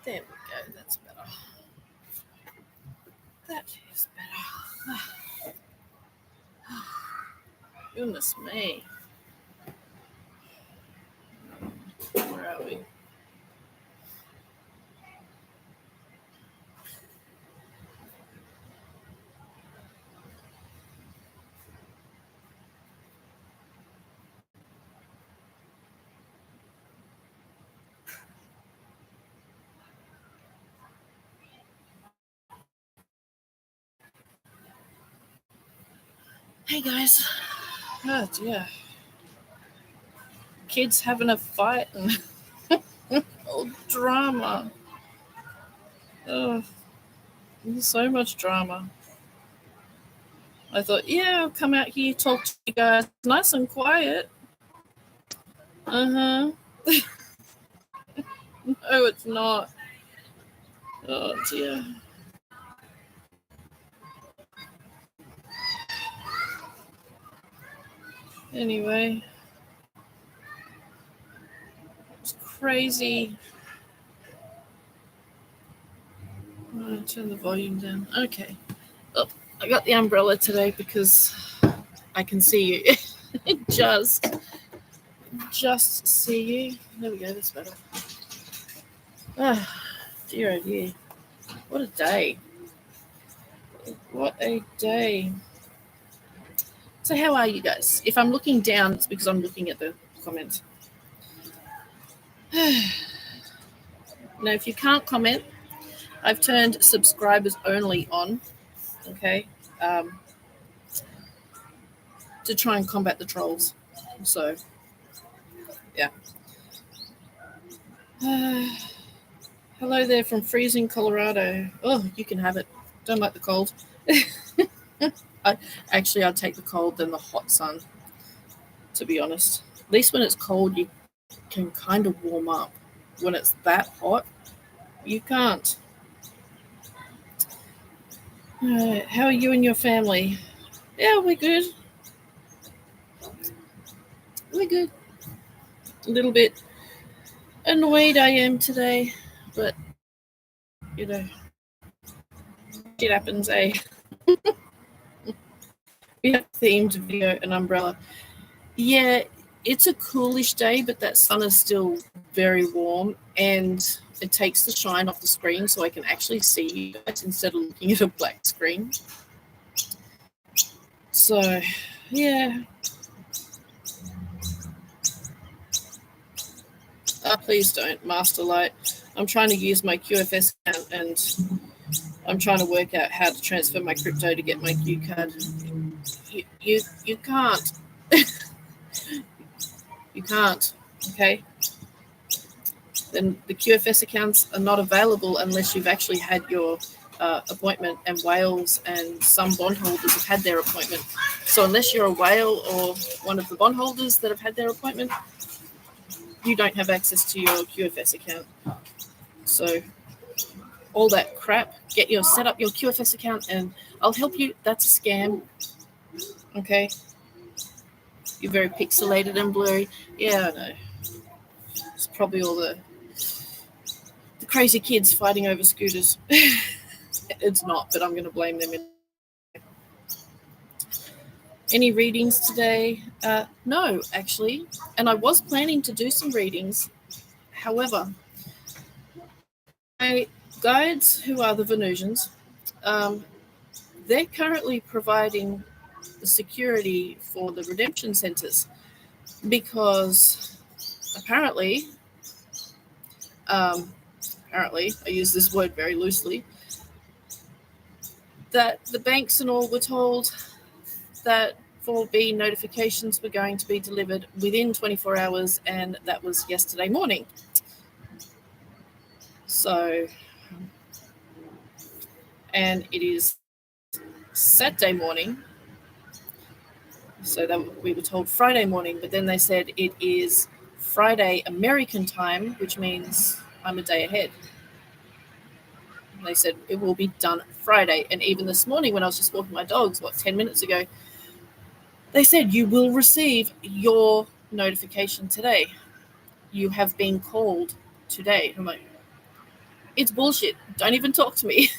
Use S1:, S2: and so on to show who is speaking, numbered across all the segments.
S1: There we go. That's better. That is better. Goodness me. Where are we? Hey guys. Oh dear. Kids having a fight and oh, drama. Oh, there's so much drama. I thought, yeah, I'll come out here, talk to you guys nice and quiet. No, it's not. Oh dear. Anyway, it's crazy. I'm gonna turn the volume down. Okay. Oh, I got the umbrella today because I can see you. just see you. There we go. That's better. Ah, dear, oh dear. What a day. What a day. So how are you guys? If I'm looking down, it's because I'm looking at the comments. Now, if you can't comment, I've turned subscribers only on, okay, to try and combat the trolls. So, yeah. Hello there from freezing Colorado. Oh, you can have it. Don't like the cold. I'd take the cold than the hot sun, to be honest. At least when it's cold, you can kind of warm up. When it's that hot, you can't. How are you and your family? Yeah, we're good. We're good. A little bit annoyed I am today, but, you know, shit happens, eh? We have themed video and umbrella. Yeah, it's a coolish day, but that sun is still very warm, and it takes the shine off the screen so I can actually see you guys instead of looking at a black screen. So, yeah. Please don't, Master Light. I'm trying to use my QFS account, and I'm trying to work out how to transfer my crypto to get my Q card. You can't. You can't, okay? Then the QFS accounts are not available unless you've actually had your appointment, and whales and some bondholders have had their appointment. So unless you're a whale or one of the bondholders that have had their appointment, you don't have access to your QFS account. So all that crap, set up your QFS account and I'll help you. That's a scam. Okay? You're very pixelated and blurry. Yeah, I know. It's probably all the crazy kids fighting over scooters. It's not, but I'm going to blame them. Any readings today? No, actually. And I was planning to do some readings. However, my guides, who are the Venusians, they're currently providing the security for the redemption centers because apparently, I use this word very loosely, that the banks and all were told that 4B notifications were going to be delivered within 24 hours, and that was yesterday morning. So, and it is Saturday morning, so that we were told Friday morning, but then they said it is Friday American time, which means I'm a day ahead. And they said it will be done Friday. And even this morning when I was just walking my dogs, 10 minutes ago, they said you will receive your notification today. You have been called today. I'm like, It's bullshit. Don't even talk to me.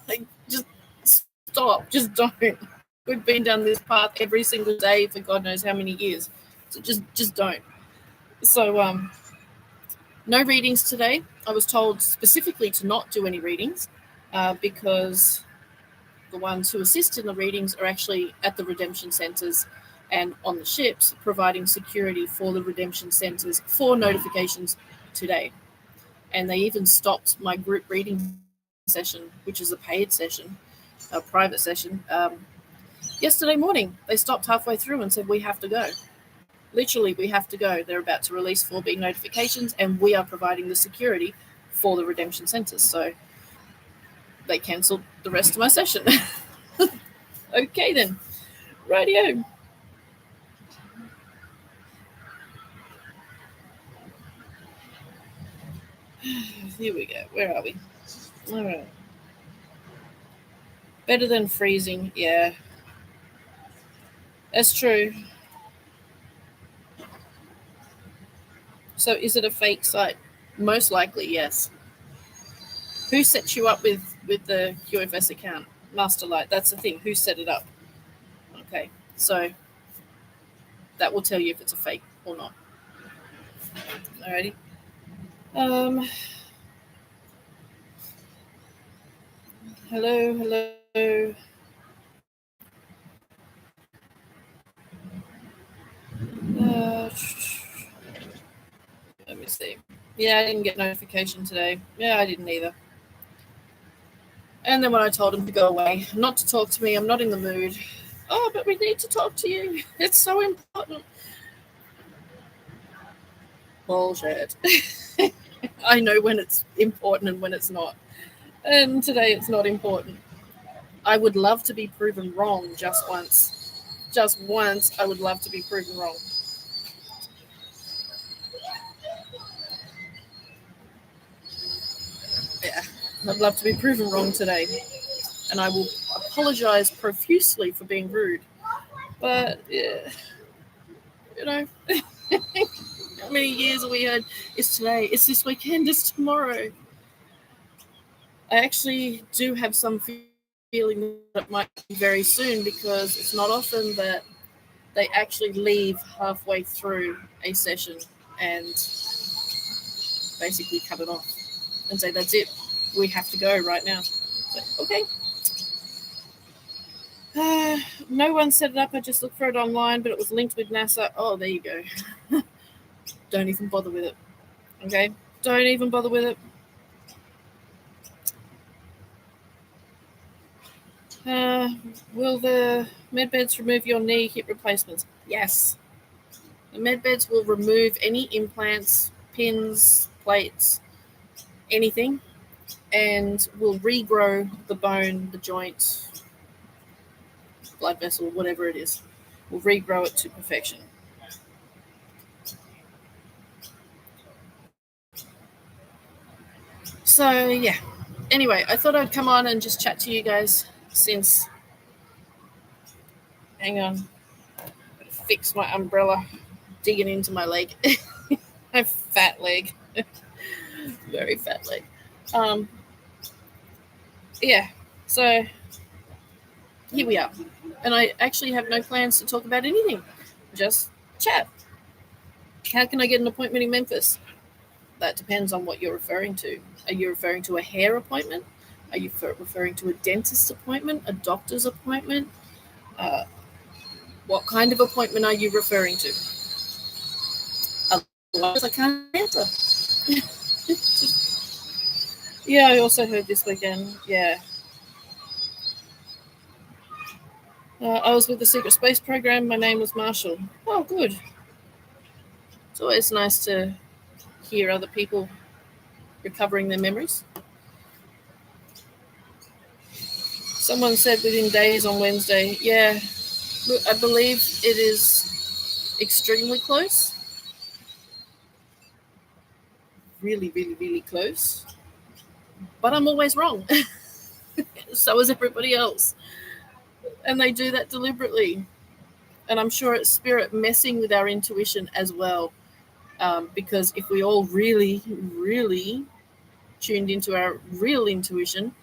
S1: Like, just stop. Just don't. We've been down this path every single day for God knows how many years. So just don't. So no readings today. I was told specifically to not do any readings because the ones who assist in the readings are actually at the redemption centers and on the ships providing security for the redemption centers for notifications today. And they even stopped my group reading session, which is a paid session, a private session. Yesterday morning, they stopped halfway through and said, we have to go. Literally, we have to go. They're about to release 4B notifications, and we are providing the security for the redemption centers. So they cancelled the rest of my session. Okay, then. Radio. Here we go. Where are we? All right. Better than freezing. Yeah. That's true. So is it a fake site? Most likely, yes. Who sets you up with the QFS account? Masterlight. That's the thing. Who set it up? Okay. So that will tell you if it's a fake or not. Alrighty. Hello. Let me see. Yeah, I didn't get notification today. Yeah, I didn't either. And then when I told him to go away, not to talk to me, I'm not in the mood. Oh, but we need to talk to you. It's so important. Bullshit. I know when it's important and when it's not. And today it's not important. I would love to be proven wrong just once. Just once, I would love to be proven wrong. Yeah, I'd love to be proven wrong today. And I will apologize profusely for being rude. But, yeah, you know, how many years have we had? It's today, it's this weekend, it's tomorrow. I actually do have some feeling that it might be very soon because it's not often that they actually leave halfway through a session and basically cut it off and say, that's it, we have to go right now. So, okay. No one set it up. I just looked for it online, but it was linked with NASA. Oh, there you go. Don't even bother with it. Okay? Don't even bother with it. Will the med beds remove your knee hip replacements? Yes. The med beds will remove any implants, pins, plates, anything, and will regrow the bone, the joint, blood vessel, whatever it is. We'll regrow it to perfection. So, yeah. Anyway, I thought I'd come on and just chat to you guys since... Hang on. Fix my umbrella. Digging into my leg. My fat leg. Very fat leg. Yeah. So, here we are. And I actually have no plans to talk about anything. Just chat. How can I get an appointment in Memphis? That depends on what you're referring to. Are you referring to a hair appointment? Are you referring to a dentist appointment? A doctor's appointment? What kind of appointment are you referring to? Otherwise, I can't answer. Yeah, I also heard this weekend. Yeah. I was with the Secret Space Program. My name was Marshall. Oh, good. It's always nice to hear other people recovering their memories. Someone said within days on Wednesday. Yeah, look, I believe it is extremely close. Really, really, really close. But I'm always wrong. So is everybody else. And they do that deliberately. And I'm sure it's spirit messing with our intuition as well. Because if we all really, really tuned into our real intuition,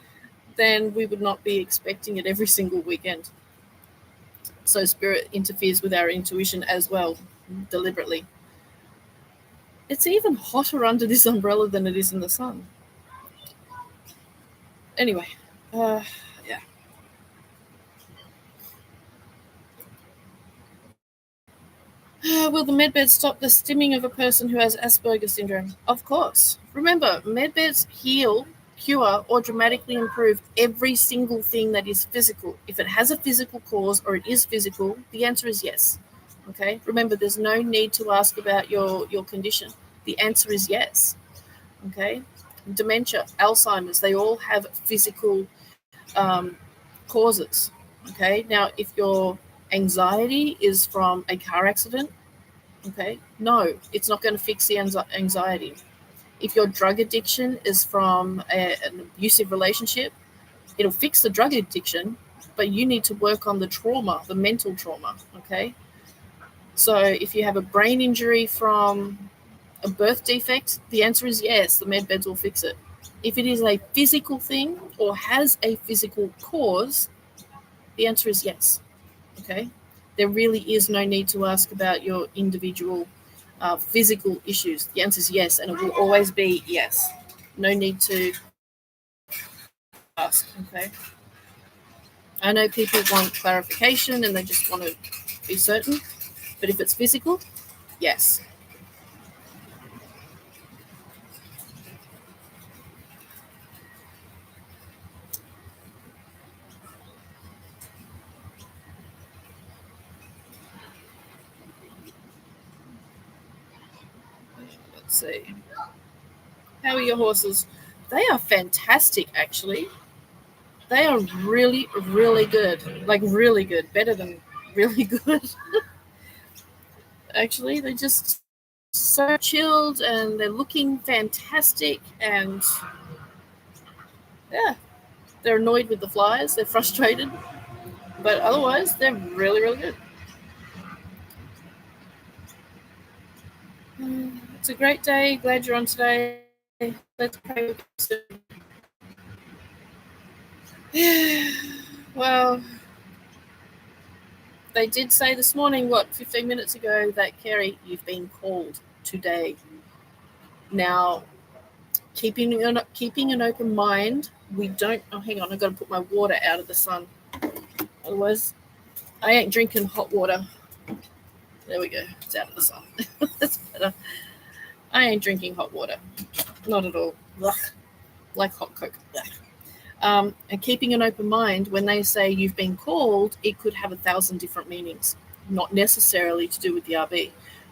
S1: then we would not be expecting it every single weekend. So spirit interferes with our intuition as well, deliberately. It's even hotter under this umbrella than it is in the sun. Anyway, yeah. Will the medbeds stop the stimming of a person who has Asperger's syndrome? Of course. Remember, medbeds heal, cure, or dramatically improve every single thing that is physical. If it has a physical cause or it is physical, the answer is yes. Okay? Remember, there's no need to ask about your condition. The answer is yes. Okay? Dementia, Alzheimer's, they all have physical causes. Okay? Now, if your anxiety is from a car accident, okay, no, it's not going to fix the anxiety. If your drug addiction is from an abusive relationship, it'll fix the drug addiction, but you need to work on the trauma, the mental trauma, okay? So if you have a brain injury from a birth defect, the answer is yes, the med beds will fix it. If it is a physical thing or has a physical cause, the answer is yes, okay? There really is no need to ask about your individual physical issues. The answer is yes, and it will always be yes. No need to ask, okay? I know people want clarification and they just want to be certain, but if it's physical, yes. Let's see. How are your horses? They are fantastic, actually. They are really, really good. Like, really good. Better than really good. Actually, they're just so chilled and they're looking fantastic. And yeah, they're annoyed with the flies. They're frustrated. But otherwise, they're really, really good. It's a great day. Glad you're on today. Let's pray. Well, they did say this morning, 15 minutes ago, that Kerry, you've been called today. Now, keeping an open mind, we don't. Oh, hang on, I've got to put my water out of the sun. Otherwise, I ain't drinking hot water. There we go. It's out of the sun. That's better. I ain't drinking hot water. Not at all. Ugh. Like hot Coke. And keeping an open mind, when they say you've been called, it could have 1,000 different meanings, not necessarily to do with the RB.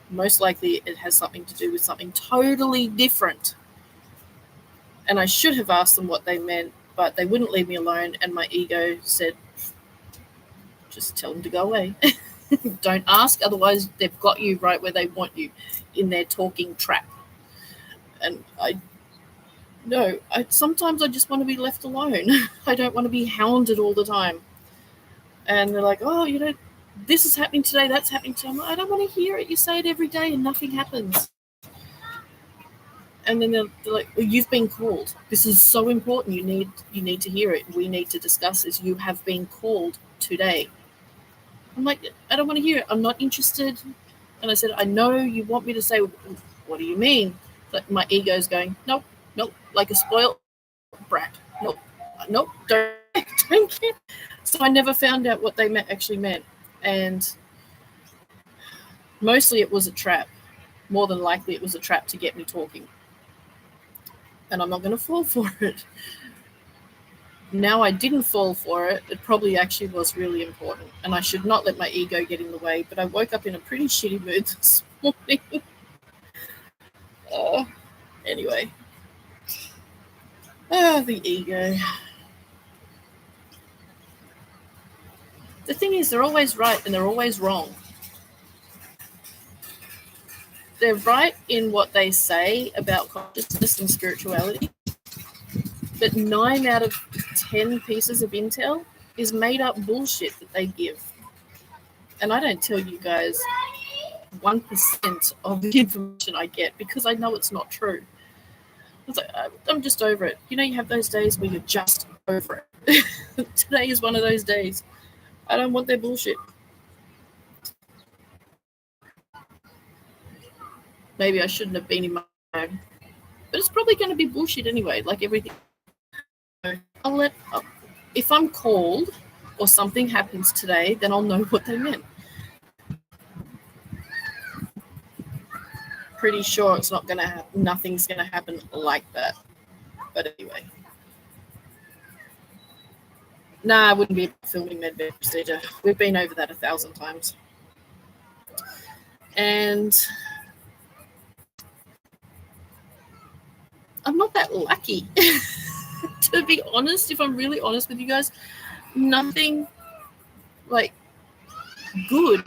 S1: Most likely it has something to do with something totally different. And I should have asked them what they meant, but they wouldn't leave me alone, and my ego said, just tell them to go away. Don't ask, otherwise they've got you right where they want you, in their talking trap. And sometimes I just want to be left alone. I don't want to be hounded all the time. And they're like, oh, this is happening today, that's happening today. I don't want to hear it. You say it every day and nothing happens. And then they're like, well, you've been called. This is so important. You need to hear it. We need to discuss this. You have been called today. I'm like, I don't want to hear it. I'm not interested. And I said, I know you want me to say, what do you mean? But my ego's going, nope, like a spoiled brat. Nope, don't care. So I never found out what they actually meant. And mostly it was a trap. More than likely it was a trap to get me talking. And I'm not going to fall for it. Now I didn't fall for it. It probably actually was really important. And I should not let my ego get in the way. But I woke up in a pretty shitty mood this morning. Anyway. The ego. The thing is, they're always right and they're always wrong. They're right in what they say about consciousness and spirituality, but 9 out of 10 pieces of intel is made up bullshit that they give. And I don't tell you guys 1% of the information I get because I know it's not true. was like, I'm just over it. You know, you have those days where you're just over it. Today is one of those days. I don't want their bullshit. Maybe I shouldn't have been in my own. But it's probably going to be bullshit anyway, like everything. If I'm called or something happens today, then I'll know what they meant. Pretty sure it's not going to happen. Nothing's going to happen like that. But anyway. Nah, I wouldn't be filming medbed procedure. We've been over that 1,000 times. And I'm not that lucky. To be honest, if I'm really honest with you guys, nothing like good.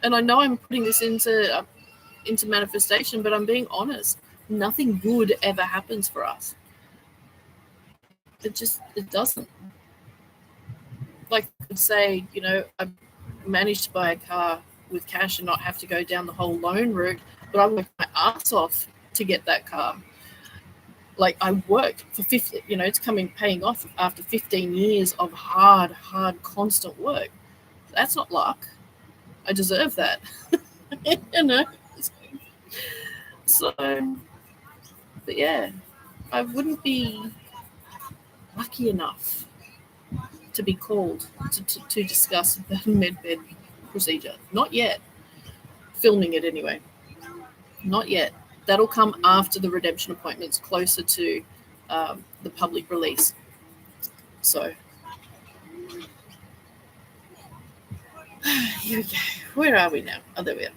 S1: And I know I'm putting this into manifestation, but I'm being honest. Nothing good ever happens for us. It doesn't. Like I could say, you know, I managed to buy a car with cash and not have to go down the whole loan route, but I worked my ass off to get that car. Like I worked for 50, you know, it's paying off after 15 years of hard, constant work. That's not luck. I deserve that. You know. So, but yeah, I wouldn't be lucky enough to be called to discuss the medbed procedure. Not yet. Filming it anyway. Not yet. That'll come after the redemption appointments, closer to the public release. So, here we go. Where are we now? Oh, there we are.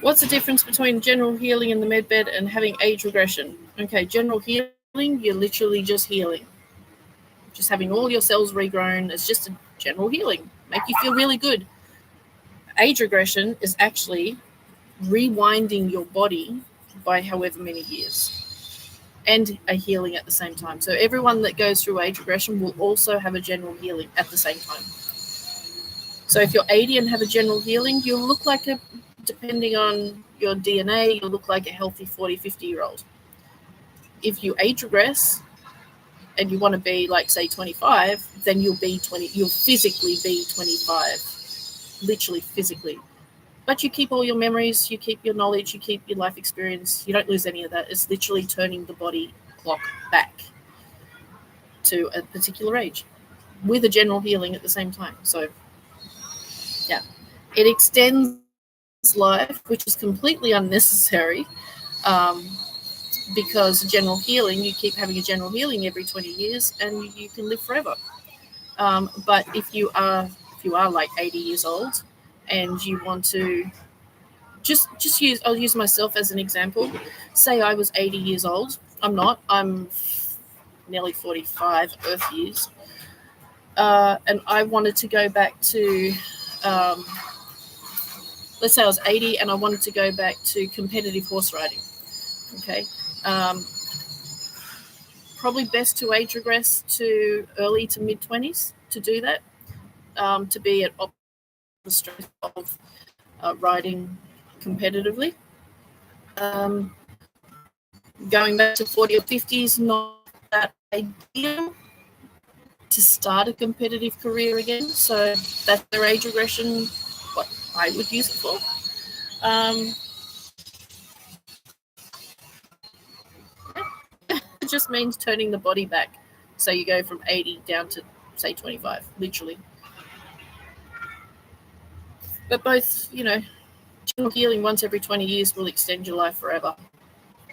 S1: What's the difference between general healing in the medbed and having age regression? Okay, general healing, you're literally just healing. Just having all your cells regrown. It's just a general healing. Make you feel really good. Age regression is actually rewinding your body by however many years and a healing at the same time. So everyone that goes through age regression will also have a general healing at the same time. So if you're 80 and have a general healing, you'll look like depending on your DNA, you'll look like a healthy 40, 50-year-old. If you age regress and you want to be like, say, 25, then you'll physically be 25, literally physically. But you keep all your memories, you keep your knowledge, you keep your life experience. You don't lose any of that. It's literally turning the body clock back to a particular age with a general healing at the same time. So, yeah, it extends life, which is completely unnecessary, because general healing, you keep having a general healing every 20 years and you can live forever. But if you are like 80 years old and you want to I'll use myself as an example. Say I was 80 years old. I'm not. I'm nearly 45 Earth years. And I wanted to go back to, let's say I was 80 and I wanted to go back to competitive horse riding. Okay. Probably best to age regress to early to mid-20s to do that, to be at the strength of riding competitively. Going back to 40 or 50 is not that ideal to start a competitive career again. So that's their age regression, what I would use it for. It just means turning the body back. So you go from 80 down to, say, 25, literally. But both, you know, general healing once every 20 years will extend your life forever.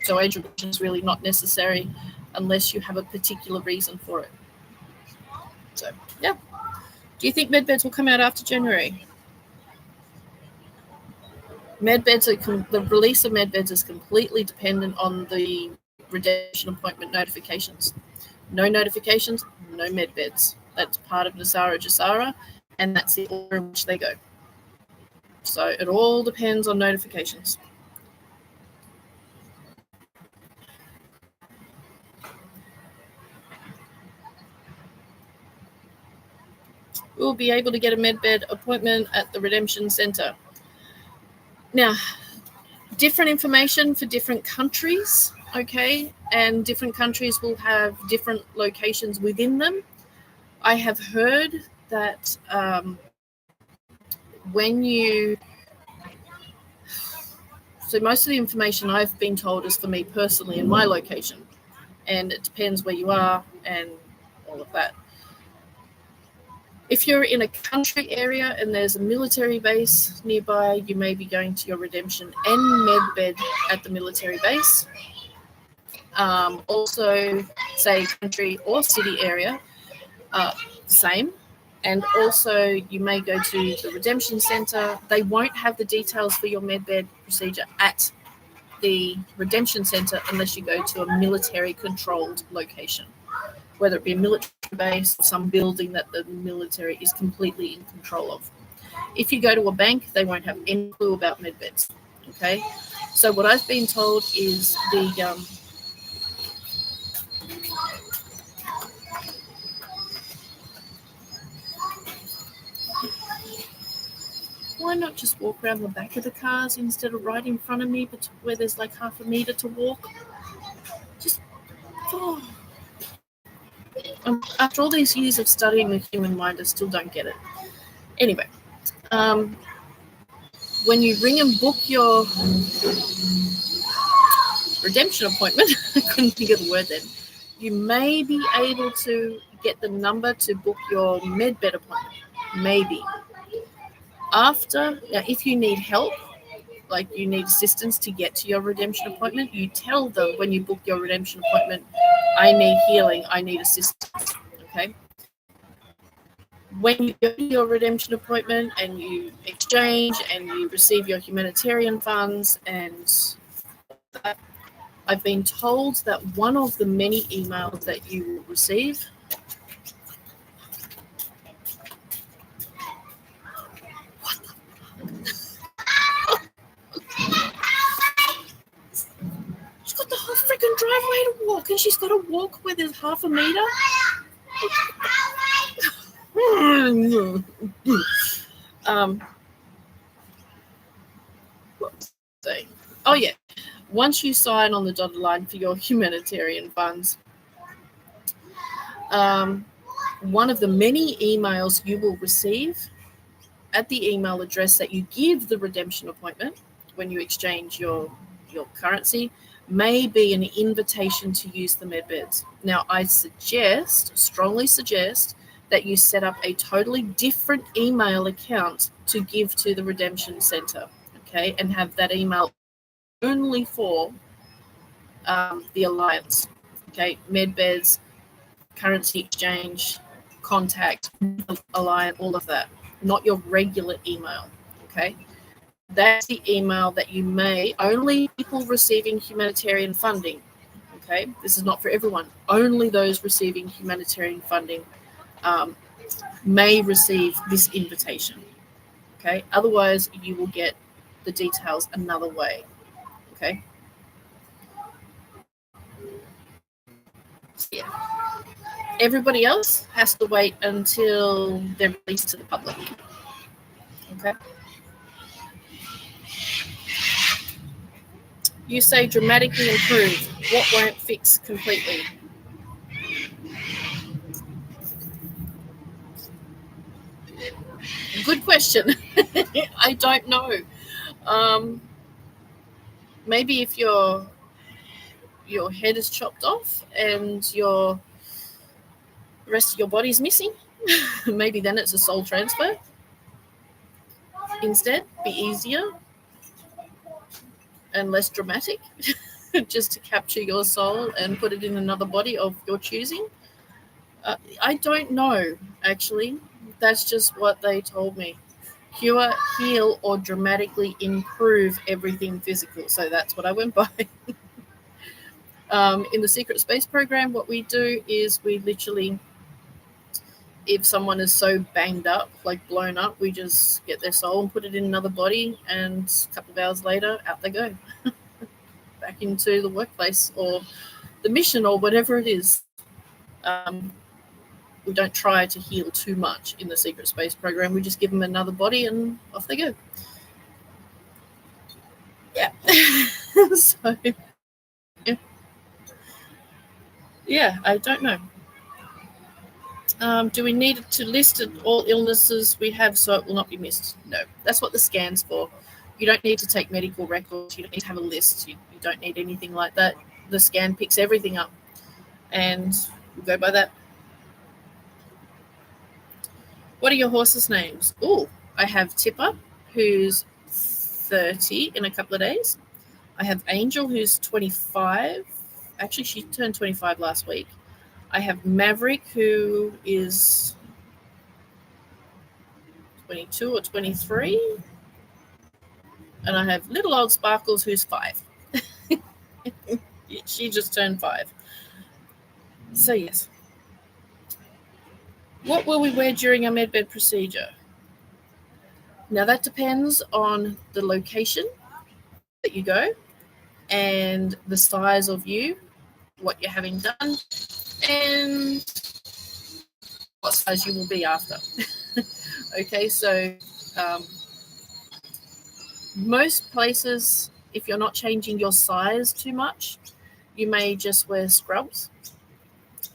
S1: So age regression is really not necessary unless you have a particular reason for it. So, yeah. Do you think medbeds will come out after January? The release of medbeds is completely dependent on the redemption appointment notifications. No notifications, no medbeds. That's part of Nasara Jasara, and that's the order in which they go. So it all depends on notifications. We'll be able to get a medbed appointment at the Redemption Center. Now, different information for different countries, okay? And different countries will have different locations within them. I have heard that when you... So most of the information I've been told is for me personally in my location. And it depends where you are and all of that. If you're in a country area and there's a military base nearby, you may be going to your redemption and medbed at the military base. Also, say country or city area, same. And also, you may go to the redemption center. They won't have the details for your medbed procedure at the redemption center unless you go to a military-controlled location, whether it be a military base or some building that the military is completely in control of. If you go to a bank, they won't have any clue about medbeds. Okay, so what I've been told is why not just walk around the back of the cars instead of right in front of me, but where there's like half a meter to walk? Just, after all these years of studying the human mind, I still don't get it. Anyway, when you ring and book your redemption appointment, I couldn't think of the word then, you may be able to get the number to book your medbed appointment. Maybe. Now, if you need help, like you need assistance to get to your redemption appointment, you tell them when you book your redemption appointment, I need healing, I need assistance, okay? When you go to your redemption appointment and you exchange and you receive your humanitarian funds and that, I've been told that one of the many emails that you will receive she's got the whole freaking driveway to walk and she's got to walk where there's half a meter. Oh yeah, once you sign on the dotted line for your humanitarian funds, one of the many emails you will receive at the email address that you give the redemption appointment when you exchange your currency may be an invitation to use the medbeds. Now, I strongly suggest that you set up a totally different email account to give to the redemption center, okay, and have that email only for the alliance, okay, medbeds, currency exchange, contact, alliance, all of that, not your regular email, okay? That's the email that you may, only people receiving humanitarian funding, okay? This is not for everyone. Only those receiving humanitarian funding may receive this invitation, okay? Otherwise, you will get the details another way, okay? So, yeah. Everybody else has to wait until they're released to the public, okay? You say dramatically improve. What won't fix completely? Good question. I don't know. Maybe if your head is chopped off and the rest of your body is missing, maybe then it's a soul transfer. Instead, be easier and less dramatic, just to capture your soul and put it in another body of your choosing. I don't know, actually. That's just what they told me. Cure, heal, or dramatically improve everything physical. So that's what I went by. In the Secret Space program, what we do is we literally, if someone is so banged up, like blown up, we just get their soul and put it in another body, and a couple of hours later, out they go. Back into the workplace or the mission or whatever it is. We don't try to heal too much in the Secret Space program. We just give them another body and off they go. Yeah. So, yeah, I don't know. Do we need to list all illnesses we have so it will not be missed? No, that's what the scan's for. You don't need to take medical records. You don't need to have a list. You don't need anything like that. The scan picks everything up, and we'll go by that. What are your horses' names? Oh, I have Tipper, who's 30 in a couple of days. I have Angel, who's 25. Actually, she turned 25 last week. I have Maverick, who is 22 or 23. And I have little old Sparkles, who's 5. She just turned 5. So, yes. What will we wear during our medbed procedure? Now, that depends on the location that you go and the size of you, what you're having done, and what size you will be after. Okay, so most places, if you're not changing your size too much, you may just wear scrubs.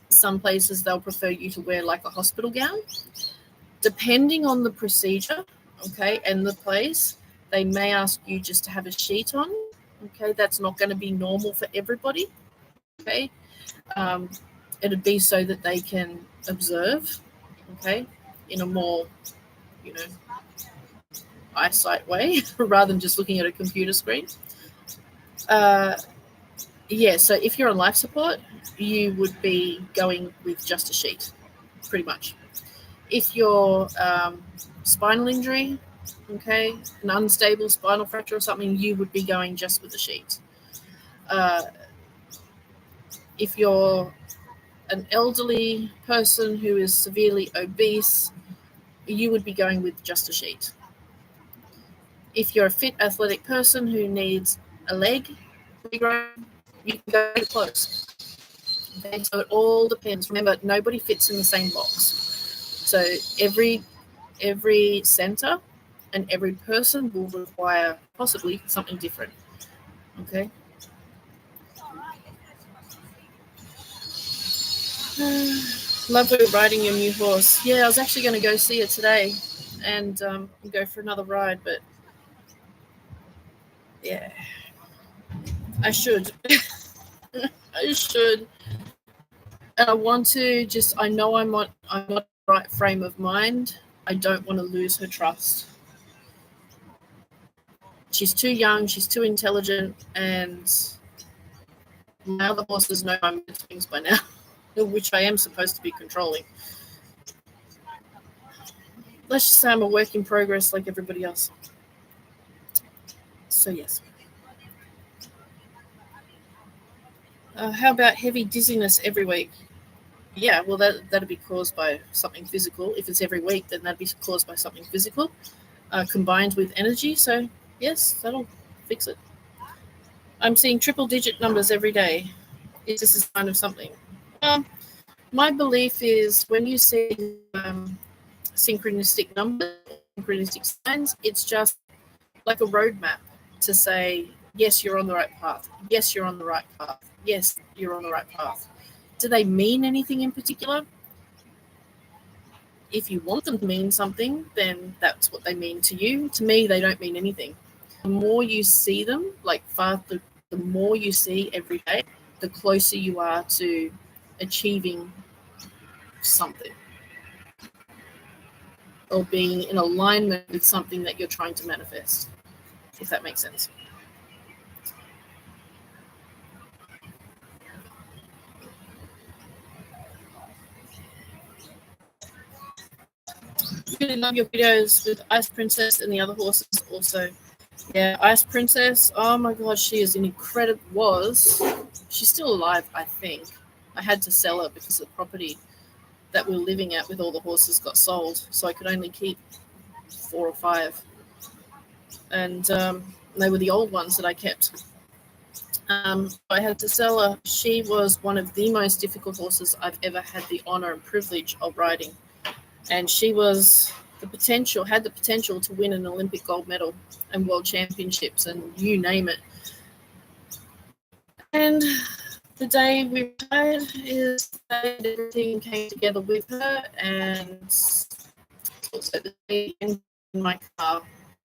S1: Some places they'll prefer you to wear like a hospital gown. Depending on the procedure, okay, and the place, they may ask you just to have a sheet on. Okay, that's not going to be normal for everybody. Okay, it'd be so that they can observe, okay, in a more, eyesight way rather than just looking at a computer screen. Yeah, so if you're on life support, you would be going with just a sheet, pretty much. If you're spinal injury, okay, an unstable spinal fracture or something, you would be going just with a sheet. If you're an elderly person who is severely obese, you would be going with just a sheet. If you're a fit athletic person who needs a leg regrown, you can go close. Okay, so it all depends. Remember, nobody fits in the same box. So every center and every person will require possibly something different. Okay. Love you riding your new horse. Yeah, I was actually going to go see it today and go for another ride, but yeah, I should. I should. And I want to I know I'm not in the right frame of mind. I don't want to lose her trust. She's too young, she's too intelligent, and my other horses know my mood swings by now, which I am supposed to be controlling. Let's just say I'm a work in progress like everybody else. So, yes. How about heavy dizziness every week? Yeah, well, that'd be caused by something physical. If it's every week, then that'd be caused by something physical combined with energy. So, yes, that'll fix it. I'm seeing triple-digit numbers every day. Is this a sign of something? My belief is when you see synchronistic numbers, synchronistic signs, it's just like a roadmap to say, yes, you're on the right path. Yes, you're on the right path. Yes, you're on the right path. Do they mean anything in particular? If you want them to mean something, then that's what they mean to you. To me, they don't mean anything. The more you see them, the more you see every day, the closer you are to achieving something or being in alignment with something that you're trying to manifest, if that makes sense. Really love your videos with Ice Princess and the other horses also. Yeah, Ice Princess, oh my god, she is she's still alive, I think. I had to sell her because the property that we were living at with all the horses got sold, so I could only keep 4 or 5. And they were the old ones that I kept. I had to sell her. She was one of the most difficult horses I've ever had the honor and privilege of riding. And she was had the potential to win an Olympic gold medal and world championships and you name it. And the day we retired is that everything came together with her, and also the day in my car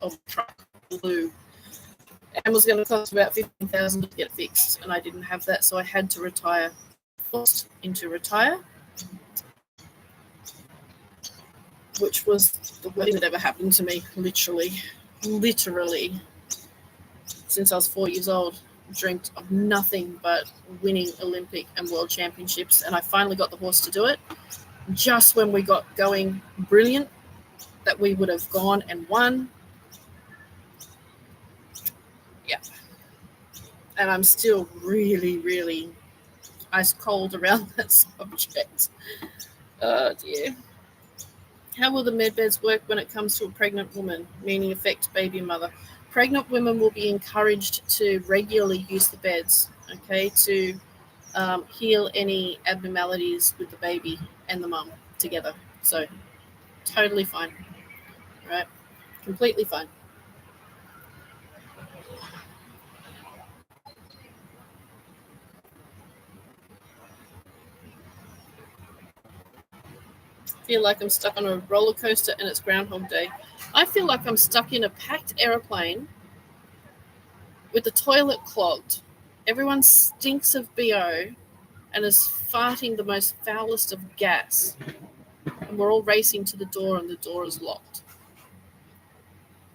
S1: of the truck blew and was going to cost about $15,000 to get fixed, and I didn't have that, so I had to retire. Forced into retire, which was the worst thing that ever happened to me, literally. Since I was 4 years old, dreamt of nothing but winning Olympic and world championships, and I finally got the horse to do it. Just when we got going brilliant, that we would have gone and won. Yeah. And I'm still really, really ice cold around that subject. Oh dear. How will the med beds work when it comes to a pregnant woman, meaning affect baby mother? Pregnant women will be encouraged to regularly use the beds, okay, to heal any abnormalities with the baby and the mum together. So, totally fine, right? Completely fine. Feel like I'm stuck on a roller coaster and it's Groundhog Day. I feel like I'm stuck in a packed aeroplane with the toilet clogged. Everyone stinks of BO and is farting the most foulest of gas. And we're all racing to the door and the door is locked.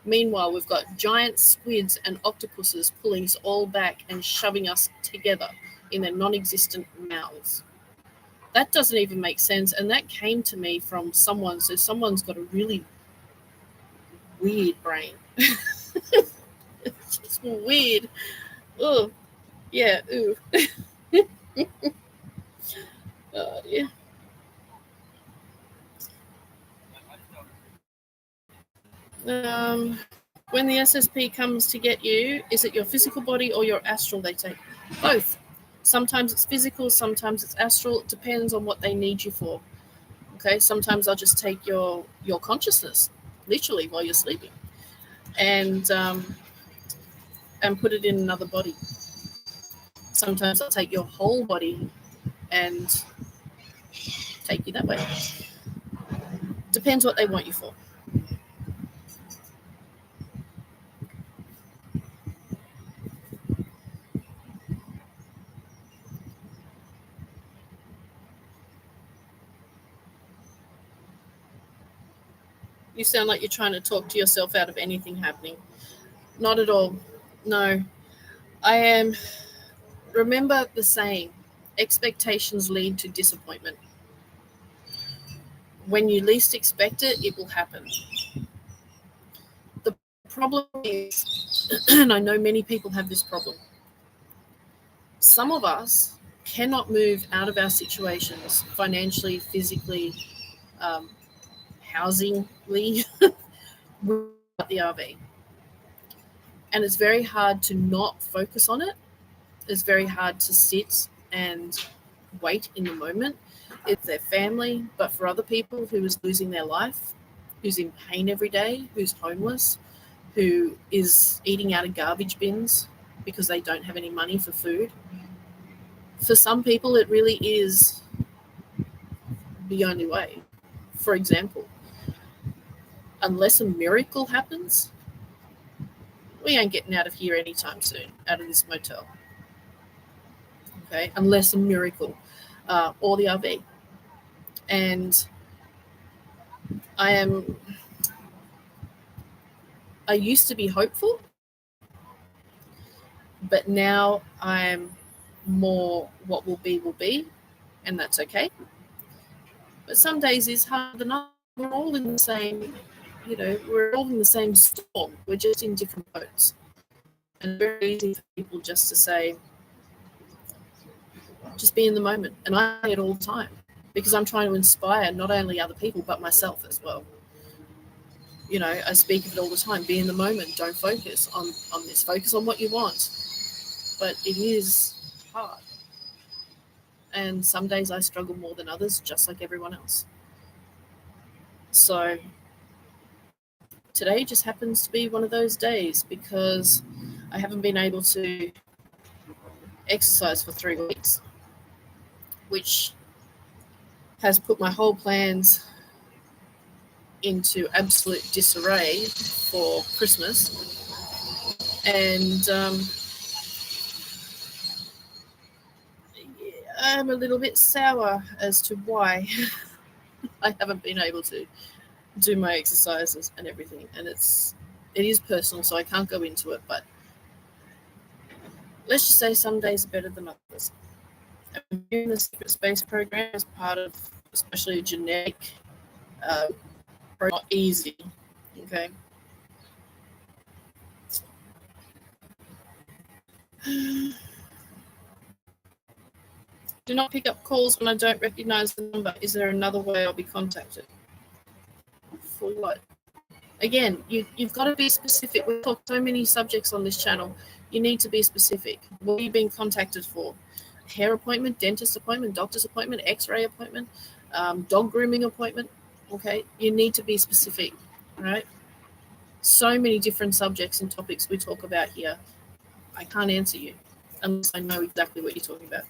S1: Meanwhile, we've got giant squids and octopuses pulling us all back and shoving us together in their non-existent mouths. That doesn't even make sense, and that came to me from someone, so someone's got a really weird brain. It's just weird. Oh, yeah, ooh. Oh, yeah. When the SSP comes to get you, is it your physical body or your astral they take? Both. Sometimes it's physical, sometimes it's astral. It depends on what they need you for. Okay, sometimes I'll just take your consciousness, literally, while you're sleeping, and put it in another body. Sometimes I'll take your whole body and take you that way. Depends what they want you for. You sound like you're trying to talk to yourself out of anything happening. Not at all. No. I am. Remember the saying, expectations lead to disappointment. When you least expect it, it will happen. The problem is, and I know many people have this problem, some of us cannot move out of our situations financially, physically, housingly, without the RV. And it's very hard to not focus on it. It's very hard to sit and wait in the moment. It's their family, but for other people who is losing their life, who's in pain every day, who's homeless, who is eating out of garbage bins because they don't have any money for food. For some people, it really is the only way. For example, unless a miracle happens, we ain't getting out of here anytime soon, out of this motel. Okay, unless a miracle, or the RV. And I used to be hopeful, but now I'm more what will be, and that's okay. But some days is harder than others. We're all in the same, we're all in the same storm. We're just in different boats. And it's very easy for people just to say, just be in the moment. And I say it all the time because I'm trying to inspire not only other people, but myself as well. I speak of it all the time. Be in the moment. Don't focus on this. Focus on what you want. But it is hard. And some days I struggle more than others, just like everyone else. So today just happens to be one of those days because I haven't been able to exercise for 3 weeks, which has put my whole plans into absolute disarray for Christmas. And I'm a little bit sour as to why I haven't been able to do my exercises and everything. And it is personal, so I can't go into it, but let's just say some days are better than others. I'm doing the Secret Space program as part of especially a genetic program. Not easy, okay? Do not pick up calls when I don't recognize the number. Is there another way I'll be contacted? For what? Again, you've got to be specific. We've talked so many subjects on this channel. You need to be specific. What are you being contacted for? Hair appointment, dentist appointment, doctor's appointment, x-ray appointment, dog grooming appointment. Okay, you need to be specific, right? So many different subjects and topics we talk about here. I can't answer you unless I know exactly what you're talking about.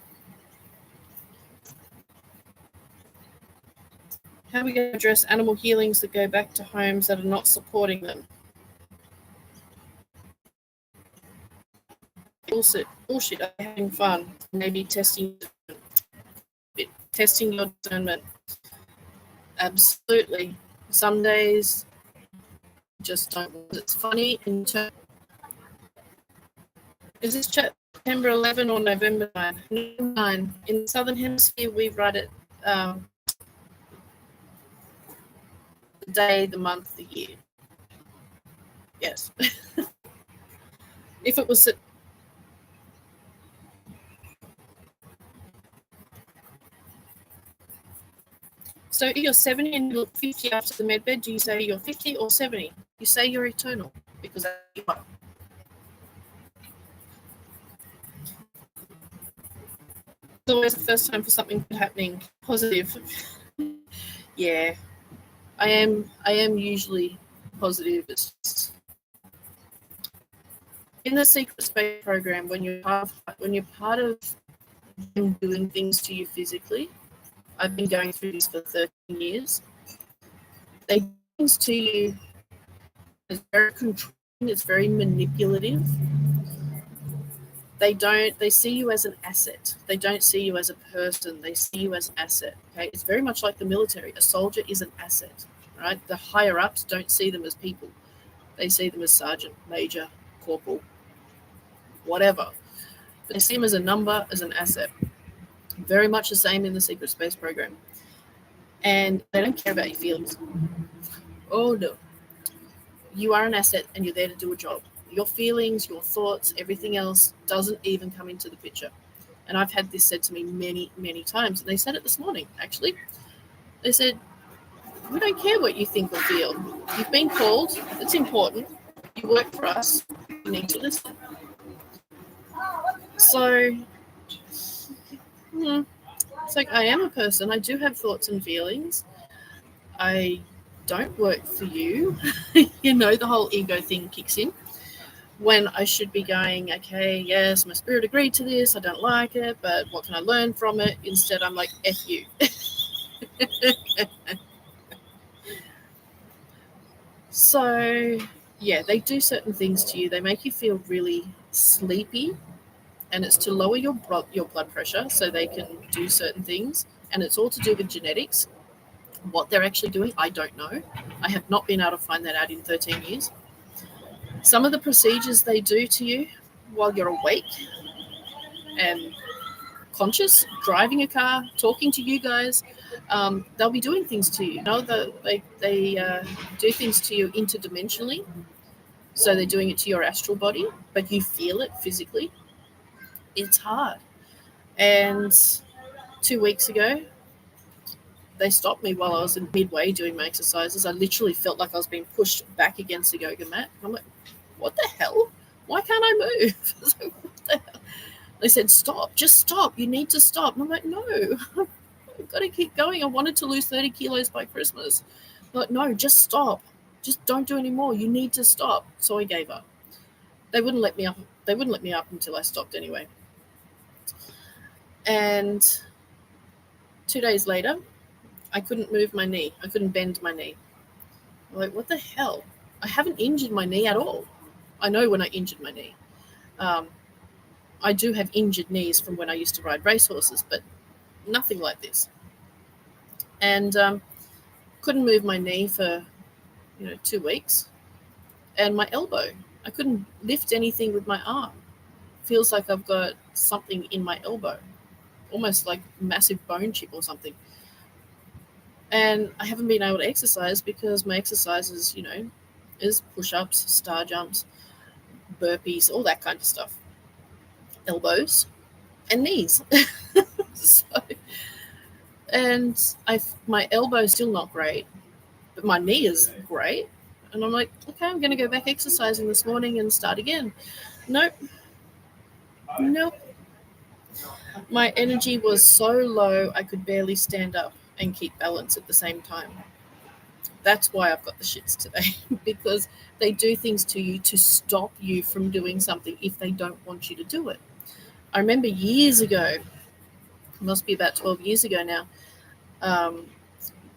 S1: How are we going to address animal healings that go back to homes that are not supporting them? Bullshit. Are having fun? Maybe testing your discernment. Absolutely. Some days just don't. It's funny in terms. Is this September 11 or November 9? 9. In the Southern Hemisphere, we write it the day, the month, the year. Yes. If it was so you're 70 and you look 50 after the medbed, do you say you're 50 or 70? You say you're eternal because you are. It's always the first time for something happening positive. Yeah, I am usually positive. It's just in the Secret Space program when you're part of them doing things to you physically. I've been going through this for 13 years. They do things to you. It's very controlling. It's very manipulative. They see you as an asset. They don't see you as a person. They see you as an asset. Okay, it's very much like the military. A soldier is an asset, right? The higher ups don't see them as people. They see them as sergeant, major, corporal, whatever. They see them as a number, as an asset. Very much the same in the Secret Space program. And they don't care about your feelings. Oh no. You are an asset and you're there to do a job. Your feelings, your thoughts, everything else doesn't even come into the picture. And I've had this said to me many, many times. And they said it this morning, actually. They said, we don't care what you think or feel. You've been called. It's important. You work for us. You need to listen. So, it's like I am a person. I do have thoughts and feelings. I don't work for you. You know, the whole ego thing kicks in. When I should be going, okay, yes, my spirit agreed to this. I don't like it, but what can I learn from it? Instead, I'm like, F you. So, yeah, they do certain things to you. They make you feel really sleepy, and it's to lower your blood pressure so they can do certain things. And it's all to do with genetics. What they're actually doing, I don't know. I have not been able to find that out in 13 years. Some of the procedures they do to you while you're awake and conscious, driving a car, talking to you guys, they'll be doing things to you. You know, they do things to you interdimensionally. So they're doing it to your astral body, but you feel it physically. It's hard. And 2 weeks ago, they stopped me while I was in midway doing my exercises. I literally felt like I was being pushed back against the yoga mat. I'm like, what the hell? Why can't I move? Like, what the hell? They said, stop, just stop. You need to stop. And I'm like, no, I've got to keep going. I wanted to lose 30 kilos by Christmas. I'm like, no, just stop. Just don't do any more. You need to stop. So I gave up. They wouldn't let me up. They wouldn't let me up until I stopped anyway. And 2 days later, I couldn't move my knee. I couldn't bend my knee. I'm like, what the hell? I haven't injured my knee at all. I know when I injured my knee. I do have injured knees from when I used to ride racehorses, but nothing like this. And couldn't move my knee for 2 weeks. And my elbow, I couldn't lift anything with my arm. Feels like I've got something in my elbow, almost like massive bone chip or something. And I haven't been able to exercise because my exercises, is push-ups, star jumps, burpees, all that kind of stuff. Elbows and knees. So, and my elbow's still not great, but my knee is great. And I'm like, okay, I'm going to go back exercising this morning and start again. Nope. My energy was so low, I could barely stand up and keep balance at the same time. That's why I've got the shits today, because they do things to you to stop you from doing something if they don't want you to do it. I remember years ago, it must be about 12 years ago now,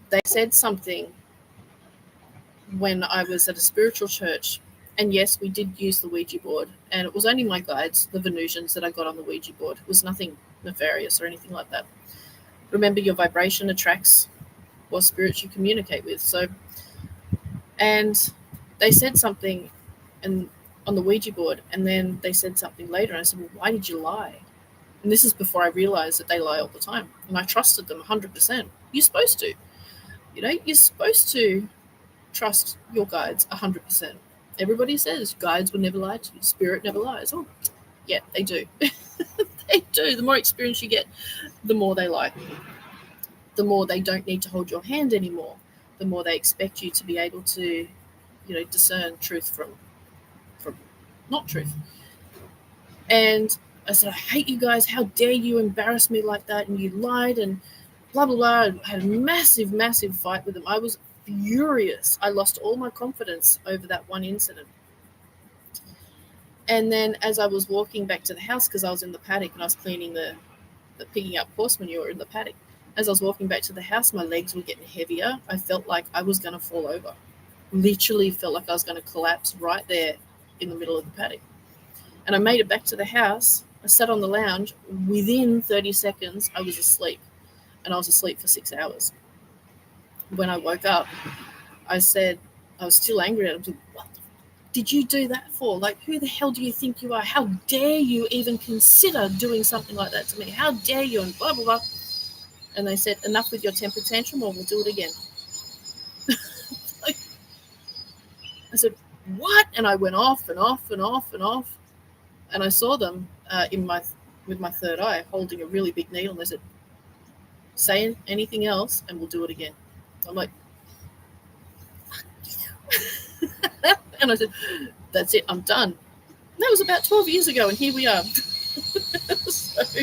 S1: they said something when I was at a spiritual church. And yes, we did use the Ouija board, and it was only my guides, the Venusians, that I got on the Ouija board. It was nothing nefarious or anything like that. Remember, your vibration attracts what spirits you communicate with. So, and they said something on the Ouija board, and then they said something later, and I said, well, why did you lie? And this is before I realized that they lie all the time. And I trusted them 100%. You're supposed to. You're supposed to trust your guides 100%. Everybody says guides will never lie to you. Spirit never lies. Oh, yeah, they do. They do. The more experience you get, the more they lie. The more they don't need to hold your hand anymore. The more they expect you to be able to, discern truth from not truth. And I said, I hate you guys. How dare you embarrass me like that? And you lied and blah, blah, blah. I had a massive, massive fight with them. I was furious. I lost all my confidence over that one incident. And then as I was walking back to the house, because I was in the paddock and I was cleaning the picking up horse manure in the paddock, as I was walking back to the house, my legs were getting heavier. I felt like I was going to fall over. Literally felt like I was going to collapse right there in the middle of the paddock. And I made it back to the house. I sat on the lounge. Within 30 seconds, I was asleep. And I was asleep for 6 hours. When I woke up, I said, I was still angry at him. What did you do that for? Like, who the hell do you think you are? How dare you even consider doing something like that to me? How dare you? And blah, blah, blah. And they said, enough with your temper tantrum or we'll do it again. I said, what? And I went off and off and off and off. And I saw them with my third eye holding a really big needle. And they said, say anything else and we'll do it again. I'm like, fuck you. And I said, that's it, I'm done. And that was about 12 years ago, and here we are. So,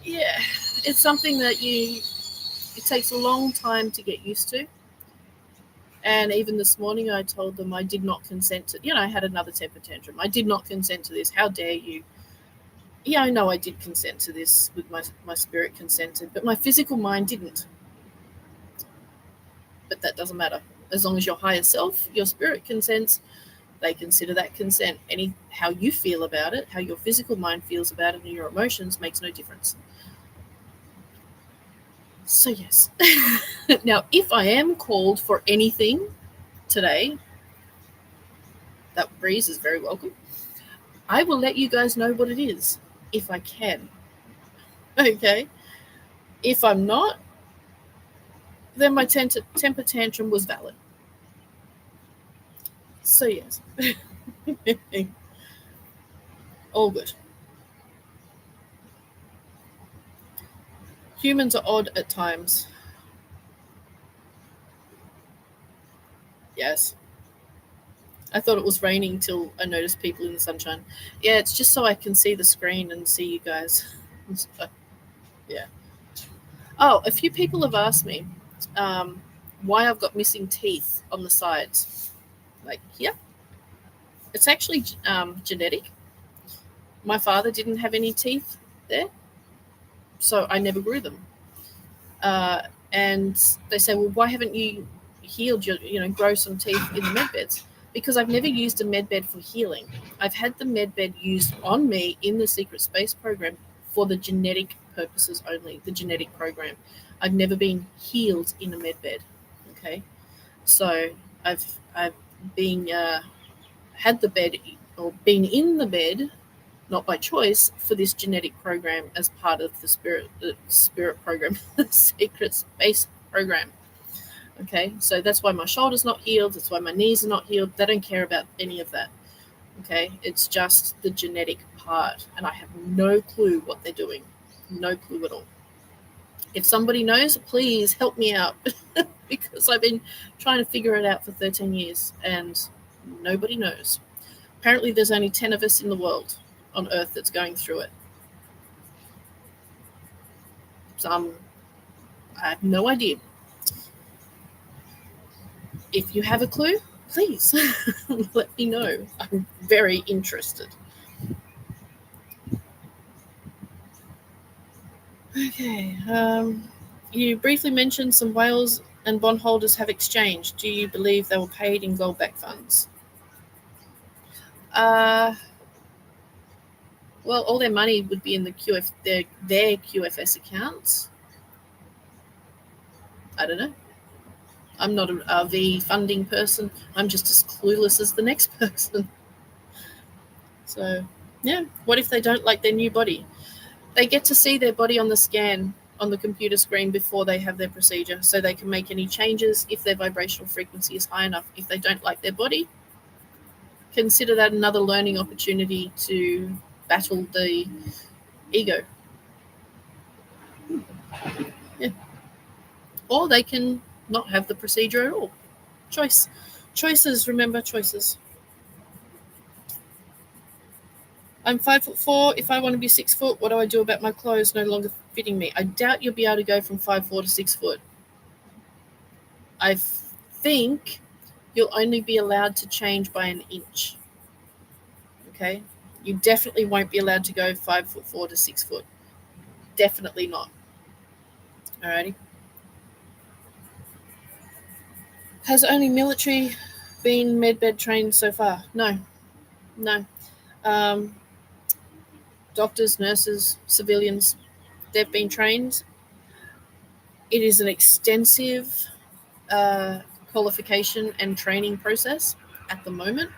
S1: yeah, it's something that it takes a long time to get used to. And even this morning I told them I did not consent to, I had another temper tantrum. I did not consent to this. How dare you? Yeah, I know I did consent to this with my spirit consented, but my physical mind didn't. But that doesn't matter. As long as your higher self, your spirit consents, they consider that consent. How you feel about it, how your physical mind feels about it, and your emotions makes no difference. So yes. Now, if I am called for anything today, that breeze is very welcome. I will let you guys know what it is, if I can. Okay? If I'm not, then my temper tantrum was valid. So yes. All good. Humans are odd at times. Yes. I thought it was raining till I noticed people in the sunshine. Yeah, it's just so I can see the screen and see you guys. Yeah. Oh, a few people have asked me, why I've got missing teeth on the sides, like here. It's actually genetic. My father didn't have any teeth there, so I never grew them. And they say, well, why haven't you healed your, grow some teeth in the med beds? Because I've never used a med bed for healing. I've had the med bed used on me in the secret space program for the genetic purposes only, the genetic program. I've never been healed in a med bed. Okay, so I've been had the bed or been in the bed, not by choice, for this genetic program as part of the spirit program, the secret space program. Okay, so that's why my shoulder's not healed. That's why my knees are not healed. They don't care about any of that. Okay, it's just the genetic part, and I have no clue what they're doing. No clue at all. If somebody knows, please help me out because I've been trying to figure it out for 13 years and nobody knows. Apparently, there's only 10 of us in the world on Earth that's going through it. So I have no idea. If you have a clue, please let me know. I'm very interested. Okay. You briefly mentioned some whales and bondholders have exchanged. Do you believe they were paid in gold-backed funds? Well, all their money would be in the their QFS accounts. I don't know. I'm not an RV funding person. I'm just as clueless as the next person. So, yeah. What if they don't like their new body? They get to see their body on the scan on the computer screen before they have their procedure, so they can make any changes if their vibrational frequency is high enough. If they don't like their body, consider that another learning opportunity to battle the ego. Yeah. Or they can not have the procedure at all. Choices, remember, choices. I'm 5'4". If I want to be 6 foot, what do I do about my clothes no longer fitting me? I doubt you'll be able to go from 5'4" to 6 foot. I think you'll only be allowed to change by an inch. Okay? You definitely won't be allowed to go 5'4" to 6 foot. Definitely not. Alrighty. Has only military been medbed trained so far? No. Doctors, nurses, civilians, they've been trained. It is an extensive qualification and training process at the moment.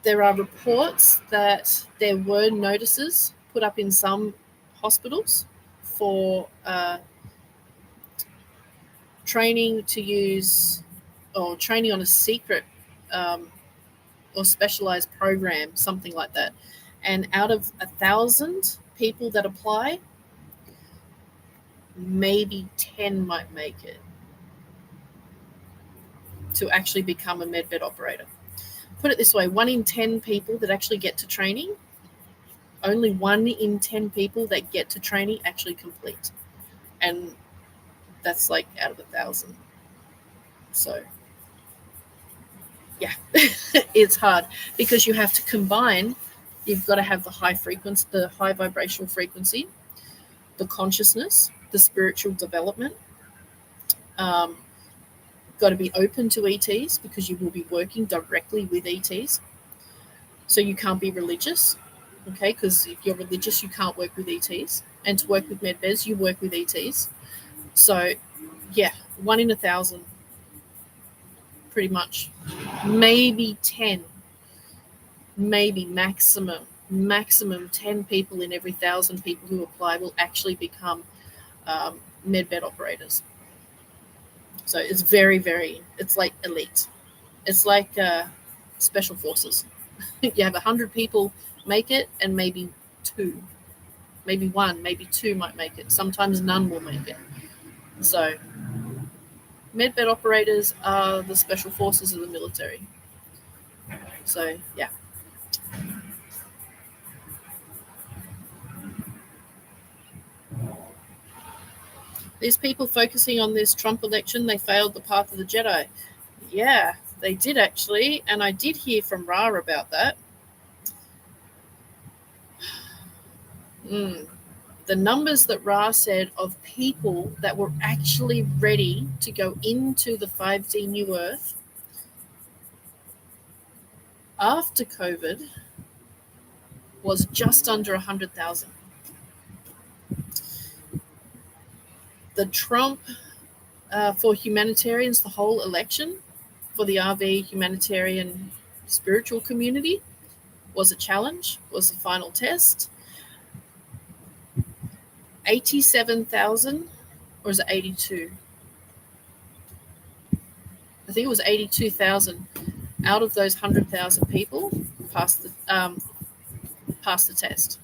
S1: There are reports that there were notices put up in some hospitals for training to use or training on a secret or specialized program, something like that. And out of 1,000 people that apply, maybe 10 might make it to actually become a medbed operator. Put it this way, 1 in 10 people that actually get to training, only 1 in 10 people that get to training actually complete. And that's like out of 1,000. So, yeah, it's hard because you have to combine, you've got to have the high frequency, the high vibrational frequency, the consciousness, the spiritual development. Got to be open to ETs because you will be working directly with ETs. So you can't be religious, okay? Because if you're religious, you can't work with ETs. And to work with medbeds, you work with ETs. So, yeah, 1 in 1,000, pretty much. Maybe 10, maybe maximum 10 people in every 1,000 people who apply will actually become medbed operators. So it's very, very, it's like elite. It's like special forces. You have 100 people make it and maybe 2, maybe 1, maybe 2 might make it. Sometimes none will make it. So medbed operators are the special forces of the military. So, yeah. These people focusing on this Trump election, they failed the path of the Jedi. Yeah, they did actually, and I did hear from Ra about that. The numbers that Ra said of people that were actually ready to go into the 5D New Earth after COVID was just under 100,000. The Trump for humanitarians, the whole election for the RV humanitarian spiritual community was a challenge, was the final test. 87,000, or is it 82? I think it was 82,000 out of those 100,000 people passed the test.